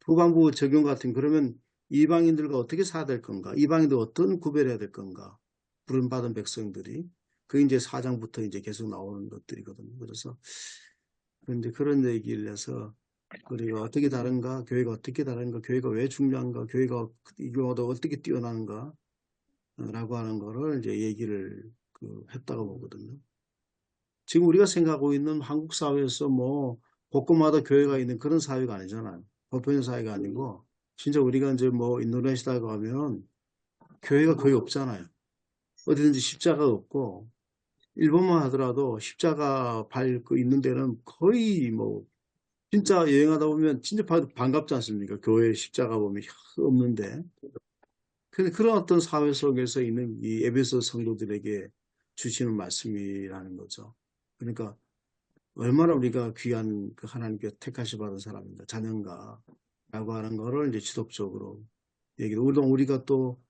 후반부 적용 같은 그러면 이방인들과 어떻게 살아야 될 건가? 이방인들 어떤 구별해야 될 건가? 부름받은 백성들이 그 이제 4장부터 이제 계속 나오는 것들이거든요. 그래서 이제 그런 얘기를 해서 우리가 어떻게 다른가? 교회가 어떻게 다른가? 교회가 왜 중요한가? 교회가 이거보다 어떻게 뛰어나는가? 라고 하는 거를 이제 얘기를 했다고 보거든요. 지금 우리가 생각하고 있는 한국 사회에서 뭐 곳곳마다 교회가 있는 그런 사회가 아니잖아요. 보편의 사회가 아니고 진짜 우리가 이제 뭐 인도네시아 가면 교회가 거의 없잖아요. 어디든지 십자가 없고 일본만 하더라도 십자가 있는 데는 거의 뭐 진짜 여행하다 보면 진짜 반갑지 않습니까? 교회 십자가 보면 없는데. 근데 그런 어떤 사회 속에서 있는 이 에베소 성도들에게 주시는 말씀이라는 거죠. 그러니까 얼마나 우리가 귀한 그 하나님께 택하시 받은 사람인가, 자녀인가라고 하는 거를 이제 지속적으로 얘기를. 우리가 또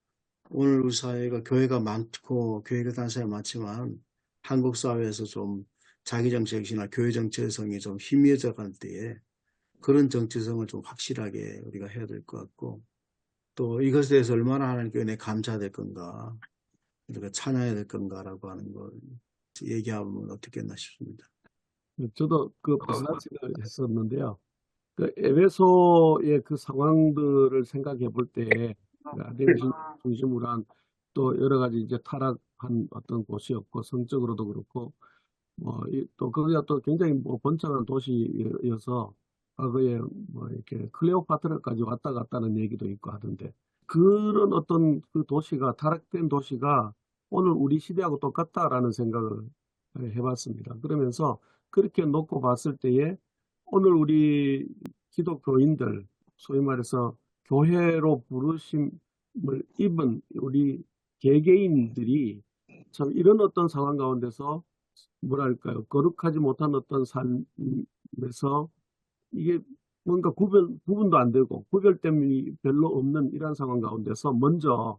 오늘 우리 사회가 교회가 많고 교회가 다른 사회가 많지만 한국 사회에서 좀 자기 정체성이나 교회 정체성이 좀 희미해져 갈 때에 그런 정체성을 좀 확실하게 우리가 해야 될 것 같고 또 이것에 대해서 얼마나 하나님께 은혜 감사해야 될 건가. 우리가 찾아야 될 건가라고 하는 걸 얘기하면 어떻겠나 싶습니다. 저도 그 비슷한 생각을 했었는데요. 그 에베소의 그 상황들을 생각해 볼 때, 아덴 중심으로 한 또 여러 가지 이제 타락한 어떤 곳이었고, 성적으로도 그렇고, 또 거기가 또 굉장히 번창한 도시여서, 과거에 이렇게 클레오파트라까지 왔다 갔다는 얘기도 있고 하던데, 그런 어떤 그 도시가, 타락된 도시가 오늘 우리 시대하고 똑같다라는 생각을 해봤습니다. 그러면서 그렇게 놓고 봤을 때에 오늘 우리 기독교인들, 소위 말해서 교회로 부르심을 입은 우리 개개인들이 참 이런 어떤 상황 가운데서 뭐랄까요, 거룩하지 못한 어떤 삶에서 이게 뭔가 구분도 안 되고 구별됨이 별로 없는 이런 상황 가운데서 먼저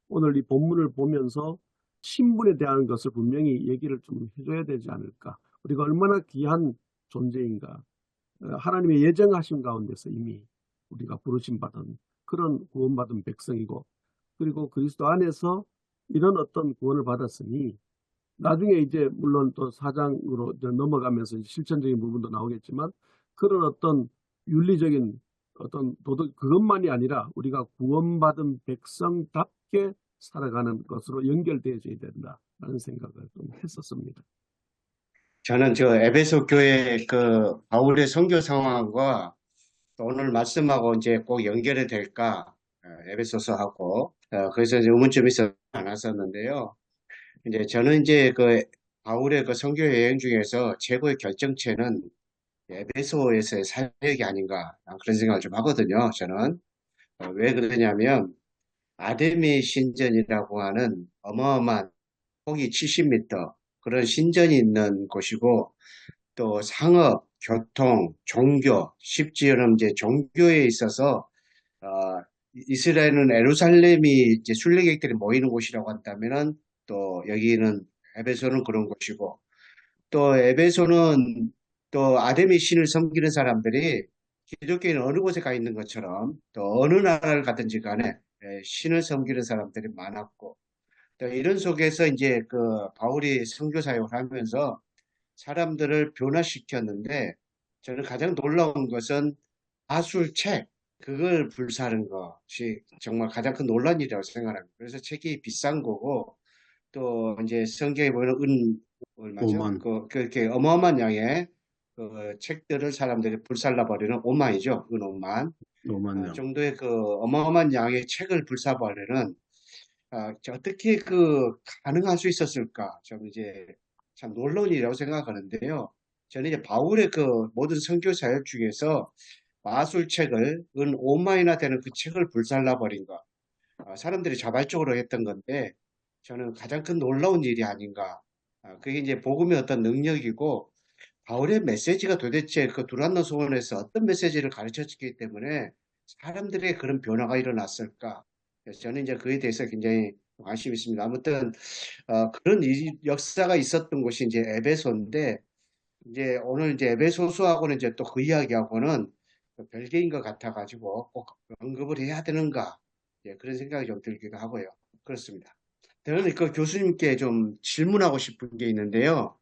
오늘 이 본문을 보면서 신분에 대한 것을 분명히 얘기를 좀 해줘야 되지 않을까. 우리가 얼마나 귀한 존재인가. 하나님의 예정하신 가운데서 이미 우리가 부르심받은 그런 구원받은 백성이고, 그리고 그리스도 안에서 이런 어떤 구원을 받았으니 나중에 이제 물론 또 4장으로 넘어가면서 실천적인 부분도 나오겠지만 그런 어떤 윤리적인 어떤 도덕 그것만이 아니라 우리가 구원받은 백성답게 살아가는 것으로 연결되어져야 된다라는 생각을 좀 했었습니다. 저는 저 에베소 교회 그 바울의 선교 상황과 또 오늘 말씀하고 이제 꼭 연결이 될까, 에베소서하고, 그래서 이제 의문점이 있어 않았었는데요. 이제 저는 이제 그 바울의 그 선교 여행 중에서 최고의 결정체는 에베소에서의 사역이 아닌가, 그런 생각을 좀 하거든요, 저는. 왜 그러냐면, 아데미 신전이라고 하는 어마어마한 폭이 70m, 그런 신전이 있는 곳이고, 또 상업, 교통, 종교, 심지어는 이제 종교에 있어서 어, 이스라엘은 예루살렘이 이제 순례객들이 모이는 곳이라고 한다면은 또 여기는 에베소는 그런 곳이고, 또 에베소는 또 아데미 신을 섬기는 사람들이 기독교인 어느 곳에 가 있는 것처럼 또 어느 나라를 가든지 간에 신을 섬기는 사람들이 많았고, 또 이런 속에서 이제 그 바울이 선교 사역을 하면서 사람들을 변화시켰는데, 저는 가장 놀라운 것은 마술책, 그걸 불사른 것이 정말 가장 큰 논란이라고 생각합니다. 그래서 책이 비싼 거고, 또 이제 성경에 보면 얼마죠? 5만. 그렇게 어마어마한 양의 그 책들을 사람들이 불살라 버리는 5만이죠. 은 5만 5만 명. 정도의 그 어마어마한 양의 책을 불사버리는, 어떻게 그 가능할 수 있었을까? 좀 이제 참 놀라운 일이라고 생각하는데요. 저는 이제 바울의 그 모든 선교 사역 중에서 마술책을 은 5만이나 되는 그 책을 불살라 버린 것, 사람들이 자발적으로 했던 건데 저는 가장 큰 놀라운 일이 아닌가. 그게 이제 복음의 어떤 능력이고, 바울의 메시지가 도대체 그 두란노 소원에서 어떤 메시지를 가르쳤기 때문에 사람들의 그런 변화가 일어났을까? 그래서 저는 이제 그에 대해서 굉장히 관심이 있습니다. 아무튼 그런 역사가 있었던 곳이 이제 에베소인데, 이제 오늘 이제 에베소서하고는 이제 또 그 이야기하고는 또 별개인 것 같아가지고 꼭 언급을 해야 되는가, 그런 생각이 좀 들기도 하고요. 그렇습니다. 저는 그 교수님께 좀 질문하고 싶은 게 있는데요.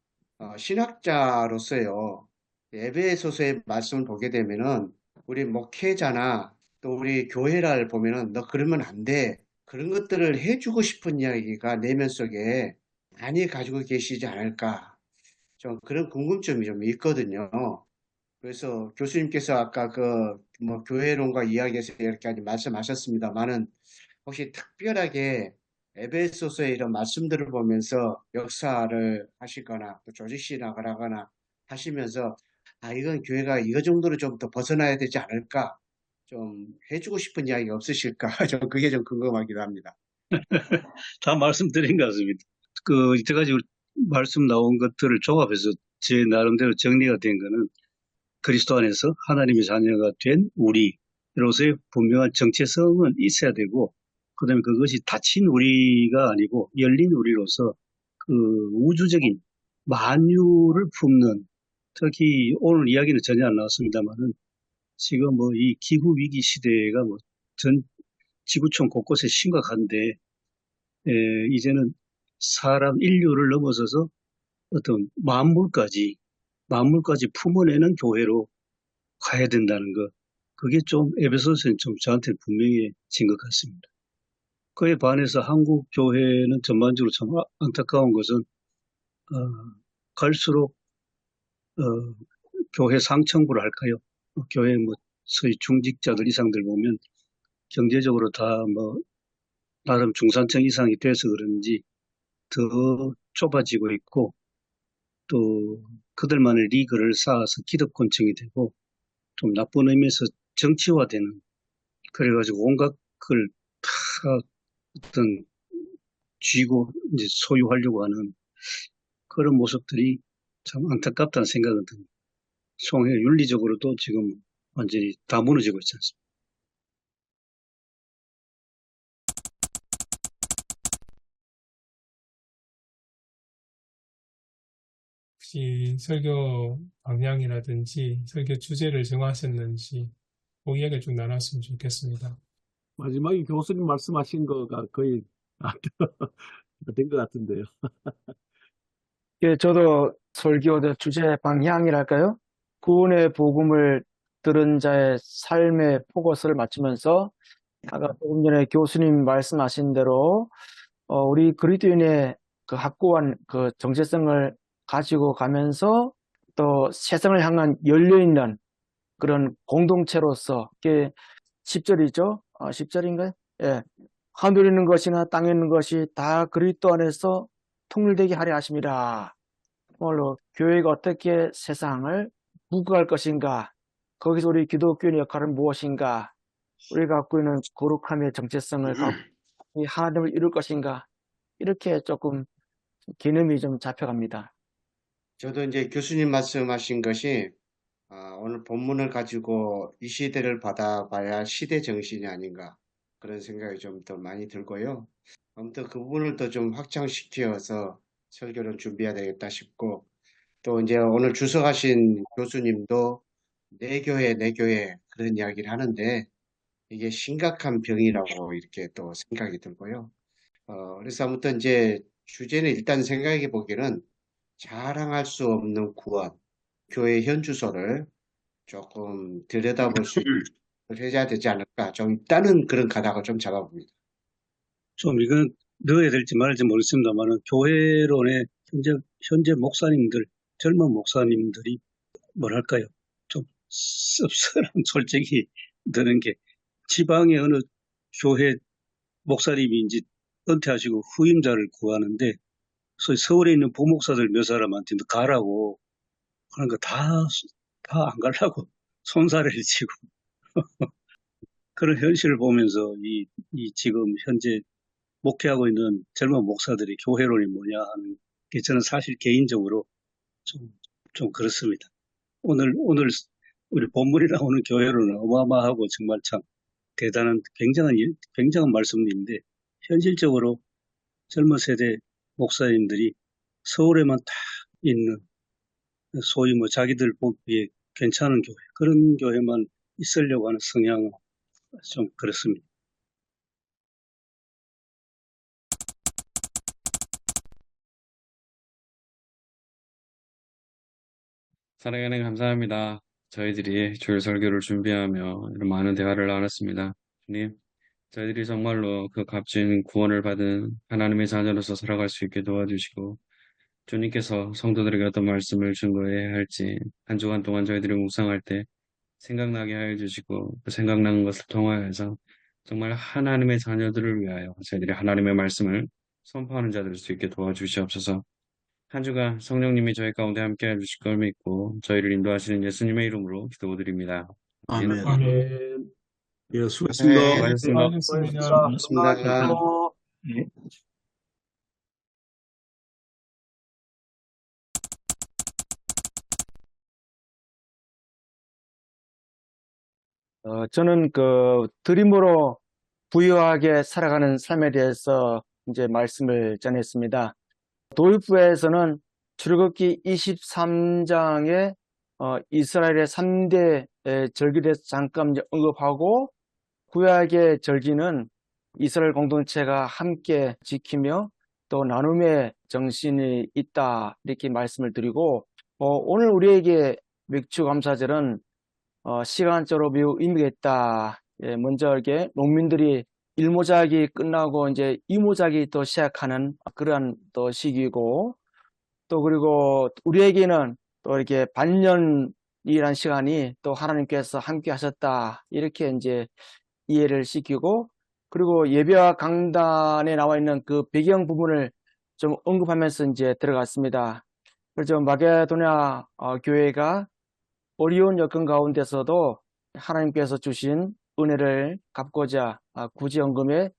신학자로서요, 에베소서의 말씀을 보게 되면은 우리 목회자나 또 우리 교회를 보면은 너 그러면 안 돼, 그런 것들을 해주고 싶은 이야기가 내면 속에 많이 가지고 계시지 않을까, 좀 그런 궁금점이 좀 있거든요. 그래서 교수님께서 아까 그 뭐 교회론과 이야기에서 이렇게까지 말씀하셨습니다만은, 혹시 특별하게 에베소서의 이런 말씀들을 보면서 역사를 하시거나 또 조직시 나가거나 하시면서 이건 교회가 이거 정도로 좀 더 벗어나야 되지 않을까, 좀 해주고 싶은 이야기 없으실까? 좀 그게 좀 궁금하기도 합니다. 다 말씀드린 것 같습니다. 이때까지 말씀 나온 것들을 종합해서 제 나름대로 정리가 된 거는 그리스도 안에서 하나님의 자녀가 된 우리로서의 분명한 정체성은 있어야 되고, 그다음에 그것이 닫힌 우리가 아니고 열린 우리로서 그 우주적인 만유를 품는, 특히 오늘 이야기는 전혀 안 나왔습니다만은 지금 이 기후 위기 시대가 전 지구촌 곳곳에 심각한데, 이제는 사람 인류를 넘어서서 어떤 만물까지 품어내는 교회로 가야 된다는 거. 그게 좀 에베소서는 좀 저한테 분명해진 것 같습니다. 그에 반해서 한국 교회는 전반적으로 참 안타까운 것은 갈수록 교회 상층부를 할까요? 교회 뭐 소위 중직자들 이상들 보면 경제적으로 다 뭐 나름 중산층 이상이 돼서 그런지 더 좁아지고 있고 또 그들만의 리그를 쌓아서 기득권층이 되고 좀 나쁜 의미에서 정치화되는 그래가지고 온갖 걸 다 어떤 쥐고 이제 소유하려고 하는 그런 모습들이 참 안타깝다는 생각은 듭니다. 송해 윤리적으로도 지금 완전히 다 무너지고 있지 않습니까? 혹시 설교 방향이라든지 설교 주제를 정하셨는지 그 이야기를 좀 나눴으면 좋겠습니다. 마지막에 교수님 말씀하신 거가 거의 된 것 같은데요. 예, 저도 설교의 주제 방향이랄까요? 구원의 복음을 들은 자의 삶의 포커스를 맞추면서 아까 조금 전에 교수님 말씀하신 대로 우리 그리스도인의 그 확고한 그 정체성을 가지고 가면서 또 세상을 향한 열려있는 그런 공동체로서 이게 10절이죠? 10절인가요? 예. 하늘에 있는 것이나 땅에 있는 것이 다 그리스도 안에서 통일되게 하려 하심이라. 정말로 교회가 어떻게 세상을 구국할 것인가? 거기서 우리 기독교인의 역할은 무엇인가? 우리가 갖고 있는 거룩함의 정체성을 갖고 이 하나님을 이룰 것인가? 이렇게 조금 개념이 좀 잡혀갑니다. 저도 이제 교수님 말씀하신 것이 오늘 본문을 가지고 이 시대를 받아봐야 시대 정신이 아닌가 그런 생각이 좀 더 많이 들고요. 아무튼 그 부분을 더 좀 확장시켜서 설교를 준비해야 되겠다 싶고 또 이제 오늘 주석하신 교수님도 내 교회 그런 이야기를 하는데 이게 심각한 병이라고 이렇게 또 생각이 들고요. 그래서 아무튼 이제 주제는 일단 생각해 보기에는 자랑할 수 없는 구원, 교회 현주소를 조금 들여다볼 수 있도록 해야 되지 않을까. 좀 일단은 그런 가닥을 좀 잡아봅니다. 좀 이건 넣어야 될지 말지 모르겠습니다만은 교회론의 현재 목사님들, 젊은 목사님들이 뭐랄까요? 좀 씁쓸한 솔직히 드는 게 지방의 어느 교회 목사님이 이제 은퇴하시고 후임자를 구하는데 소위 서울에 있는 부목사들 몇 사람한테 가라고 그러니까 다 안 가려고 손사래를 치고 그런 현실을 보면서 이 지금 현재 목회하고 있는 젊은 목사들의 교회론이 뭐냐 하는 게 저는 사실 개인적으로 좀 그렇습니다. 오늘 우리 본문에 나오는 교회론은 어마어마하고 정말 참 대단한 굉장한 말씀인데 현실적으로 젊은 세대 목사님들이 서울에만 다 있는 소위 뭐 자기들 보기에 괜찮은 교회 그런 교회만 있으려고 하는 성향은 좀 그렇습니다. 사랑하는 감사합니다. 저희들이 주일 설교를 준비하며 이런 많은 대화를 나눴습니다. 주님, 저희들이 정말로 그 값진 구원을 받은 하나님의 자녀로서 살아갈 수 있게 도와주시고 주님께서 성도들에게 어떤 말씀을 증거해야 할지 한 주간 동안 저희들이 묵상할 때 생각나게 하여 주시고 그 생각나는 것을 통하여서 정말 하나님의 자녀들을 위하여 저희들이 하나님의 말씀을 선포하는 자들일 수 있게 도와주시옵소서. 한 주간 성령님이 저희 가운데 함께 해주실 걸 믿고 저희를 인도하시는 예수님의 이름으로 기도드립니다. 아멘. 아멘. 예, 수고했습니다. 네, 수고하셨습니다. 수고하셨습니다. 고맙습니다. 건강하시고. 저는 그 드림으로 부유하게 살아가는 삶에 대해서 이제 말씀을 전했습니다. 도입부에서는 출애굽기 23장에 이스라엘의 3대 절기에 대해서 잠깐 이제 언급하고 구약의 절기는 이스라엘 공동체가 함께 지키며 또 나눔의 정신이 있다 이렇게 말씀을 드리고 오늘 우리에게 맥주감사절은 시간적으로 매우 의미가 있다. 예, 먼저 이렇게 농민들이 일모작이 끝나고 이제 이모작이 또 시작하는 그러한 또 시기고 또 그리고 우리에게는 또 이렇게 반년이란 시간이 또 하나님께서 함께 하셨다. 이렇게 이제 이해를 시키고 그리고 예배와 강단에 나와 있는 그 배경 부분을 좀 언급하면서 이제 들어갔습니다. 그래서 마게도냐 교회가 어려운 여건 가운데서도 하나님께서 주신 은혜를 갚고자 구제연금에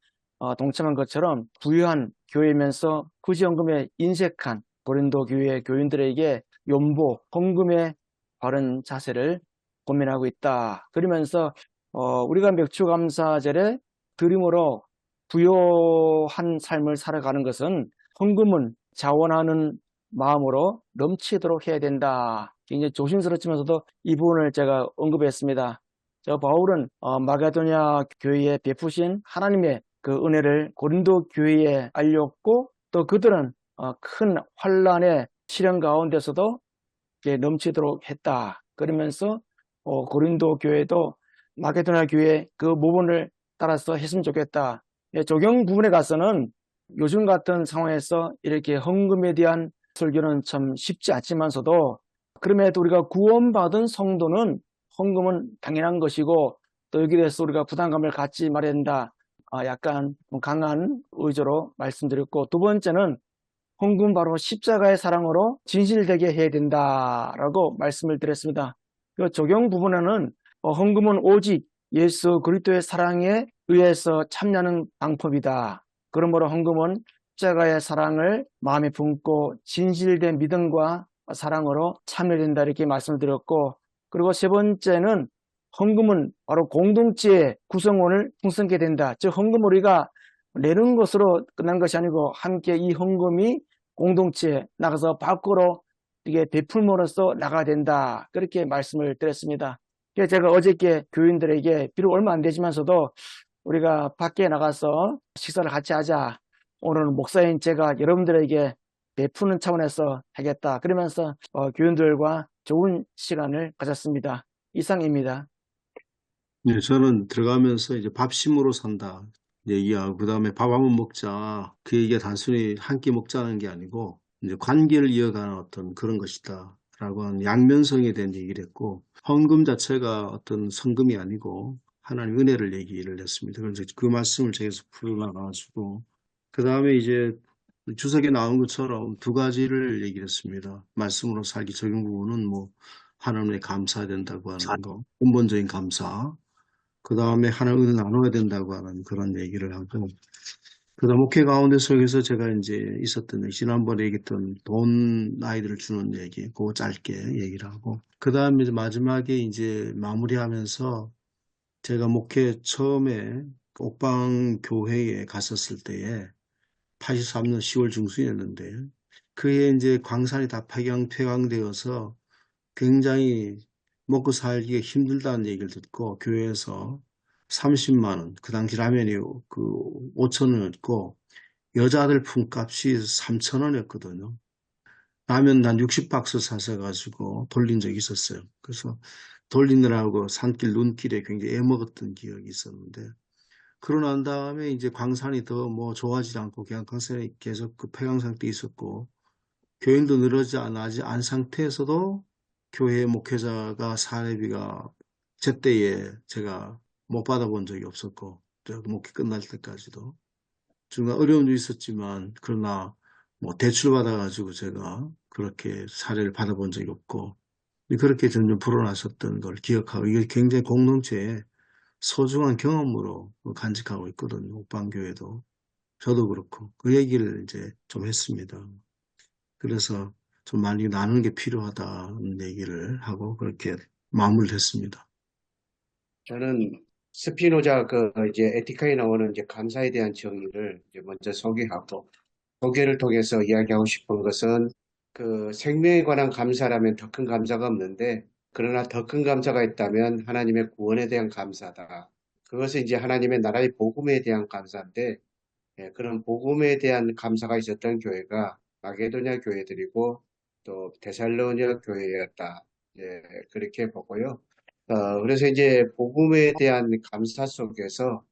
동참한 것처럼 부유한 교회면서 구제연금에 인색한 고린도 교회 교인들에게 연보, 헌금의 바른 자세를 고민하고 있다. 그러면서 우리가 맥주감사절에 드림으로 부요한 삶을 살아가는 것은 헌금은 자원하는 마음으로 넘치도록 해야 된다. 굉장히 조심스럽지만서도 이 부분을 제가 언급했습니다. 저 바울은 마게도냐 교회에 베푸신 하나님의 그 은혜를 고린도 교회에 알렸고 또 그들은 큰 환란의 시련 가운데서도 넘치도록 했다. 그러면서 고린도 교회도 마게도냐 교회 그 모본을 따라서 했으면 좋겠다. 적용 부분에 가서는 요즘 같은 상황에서 이렇게 헌금에 대한 설교는 참 쉽지 않지만서도 그럼에도 우리가 구원받은 성도는 헌금은 당연한 것이고 또 여기에 대해서 우리가 부담감을 갖지 말아야 된다. 약간 강한 의조로 말씀드렸고 두 번째는 헌금 바로 십자가의 사랑으로 진실되게 해야 된다라고 말씀을 드렸습니다. 그 적용 부분에는 헌금은 오직 예수 그리스도의 사랑에 의해서 참여하는 방법이다. 그러므로 헌금은 십자가의 사랑을 마음에 품고 진실된 믿음과 사랑으로 참여해야 된다 이렇게 말씀을 드렸고 그리고 세 번째는 헌금은 바로 공동체의 구성원을 형성하게 된다. 즉 헌금 우리가 내는 것으로 끝난 것이 아니고 함께 이 헌금이 공동체에 나가서 밖으로 이게 베풀므로써 나가야 된다. 그렇게 말씀을 드렸습니다. 그래서 제가 어저께 교인들에게 비록 얼마 안 되지만서도 우리가 밖에 나가서 식사를 같이 하자. 오늘은 목사인 제가 여러분들에게 베푸는 차원에서 하겠다. 그러면서 교인들과 좋은 시간을 가졌습니다. 이상입니다. 네, 저는 들어가면서 이제 밥심으로 산다 얘기하고 그다음에 밥 한번 먹자. 그 얘기가 단순히 한 끼 먹자는 게 아니고 이제 관계를 이어가는 어떤 그런 것이다라고 하는 양면성에 대한 얘기를 했고 헌금 자체가 어떤 성금이 아니고 하나님 은혜를 얘기를 했습니다. 그래서 그 말씀을 제가 풀어나가지고 그다음에 이제 주석에 나온 것처럼 두 가지를 얘기를 했습니다. 말씀으로 살기 적용 부분은 뭐 하나님에 감사해야 된다고 하는 거, 근본적인 감사. 그 다음에 하나님을 나눠야 된다고 하는 그런 얘기를 하고, 그 다음 목회 가운데 속에서 제가 이제 있었던, 지난번에 얘기했던 돈 아이들을 주는 얘기, 그거 짧게 얘기를 하고, 그 다음에 마지막에 이제 마무리하면서 제가 목회 처음에 옥방 교회에 갔었을 때에 83년 10월 중순이었는데, 그해 이제 광산이 다 폐광되어서 굉장히 먹고 살기가 힘들다는 얘기를 듣고 교회에서 30만 원, 그 당시 라면이 그 5천 원이었고 여자들 품값이 3천 원이었거든요. 라면 난 60박스 사서 가지고 돌린 적이 있었어요. 그래서 돌리느라고 산길 눈길에 굉장히 애먹었던 기억이 있었는데 그러고 난 다음에 이제 광산이 더 뭐 좋아지지 않고 그냥 광산이 계속 그 폐광 상태에 있었고 교인도 늘어지 않은 상태에서도 교회 목회자가 사례비가 제때에 제가 못 받아본 적이 없었고 목회 끝날 때까지도 중간 어려움도 있었지만 그러나 뭐 대출 받아가지고 제가 그렇게 사례를 받아본 적이 없고 그렇게 점점 불어났었던 걸 기억하고 이게 굉장히 공동체의 소중한 경험으로 간직하고 있거든요. 옥방교회도 저도 그렇고 그 얘기를 이제 좀 했습니다. 그래서 좀 많이 나누는 게 필요하다는 얘기를 하고 그렇게 마무리를 했습니다. 저는 스피노자 그 이제 에티카에 나오는 이제 감사에 대한 정의를 이제 먼저 소개하고 소개를 통해서 이야기하고 싶은 것은 그 생명에 관한 감사라면 더 큰 감사가 없는데 그러나 더 큰 감사가 있다면 하나님의 구원에 대한 감사다. 그것은 이제 하나님의 나라의 복음에 대한 감사인데 그런 복음에 대한 감사가 있었던 교회가 마게도냐 교회들이고 또 데살로니가 교회였다. 그렇게 보고요. 그래서 이제 복음에 대한 감사 속에서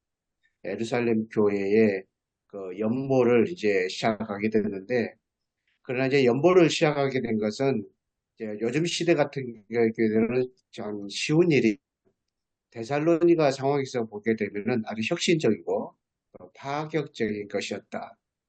예루살렘 교회의 그 연보를 이제 시작하게 됐는데, 그러나 이제 연보를 시작하게 된 것은 이제 요즘 시대 같은 경우에는 참 쉬운 일이, 데살로니가 상황에서 보게 되면은 아주 혁신적이고 파격적인 것이었다.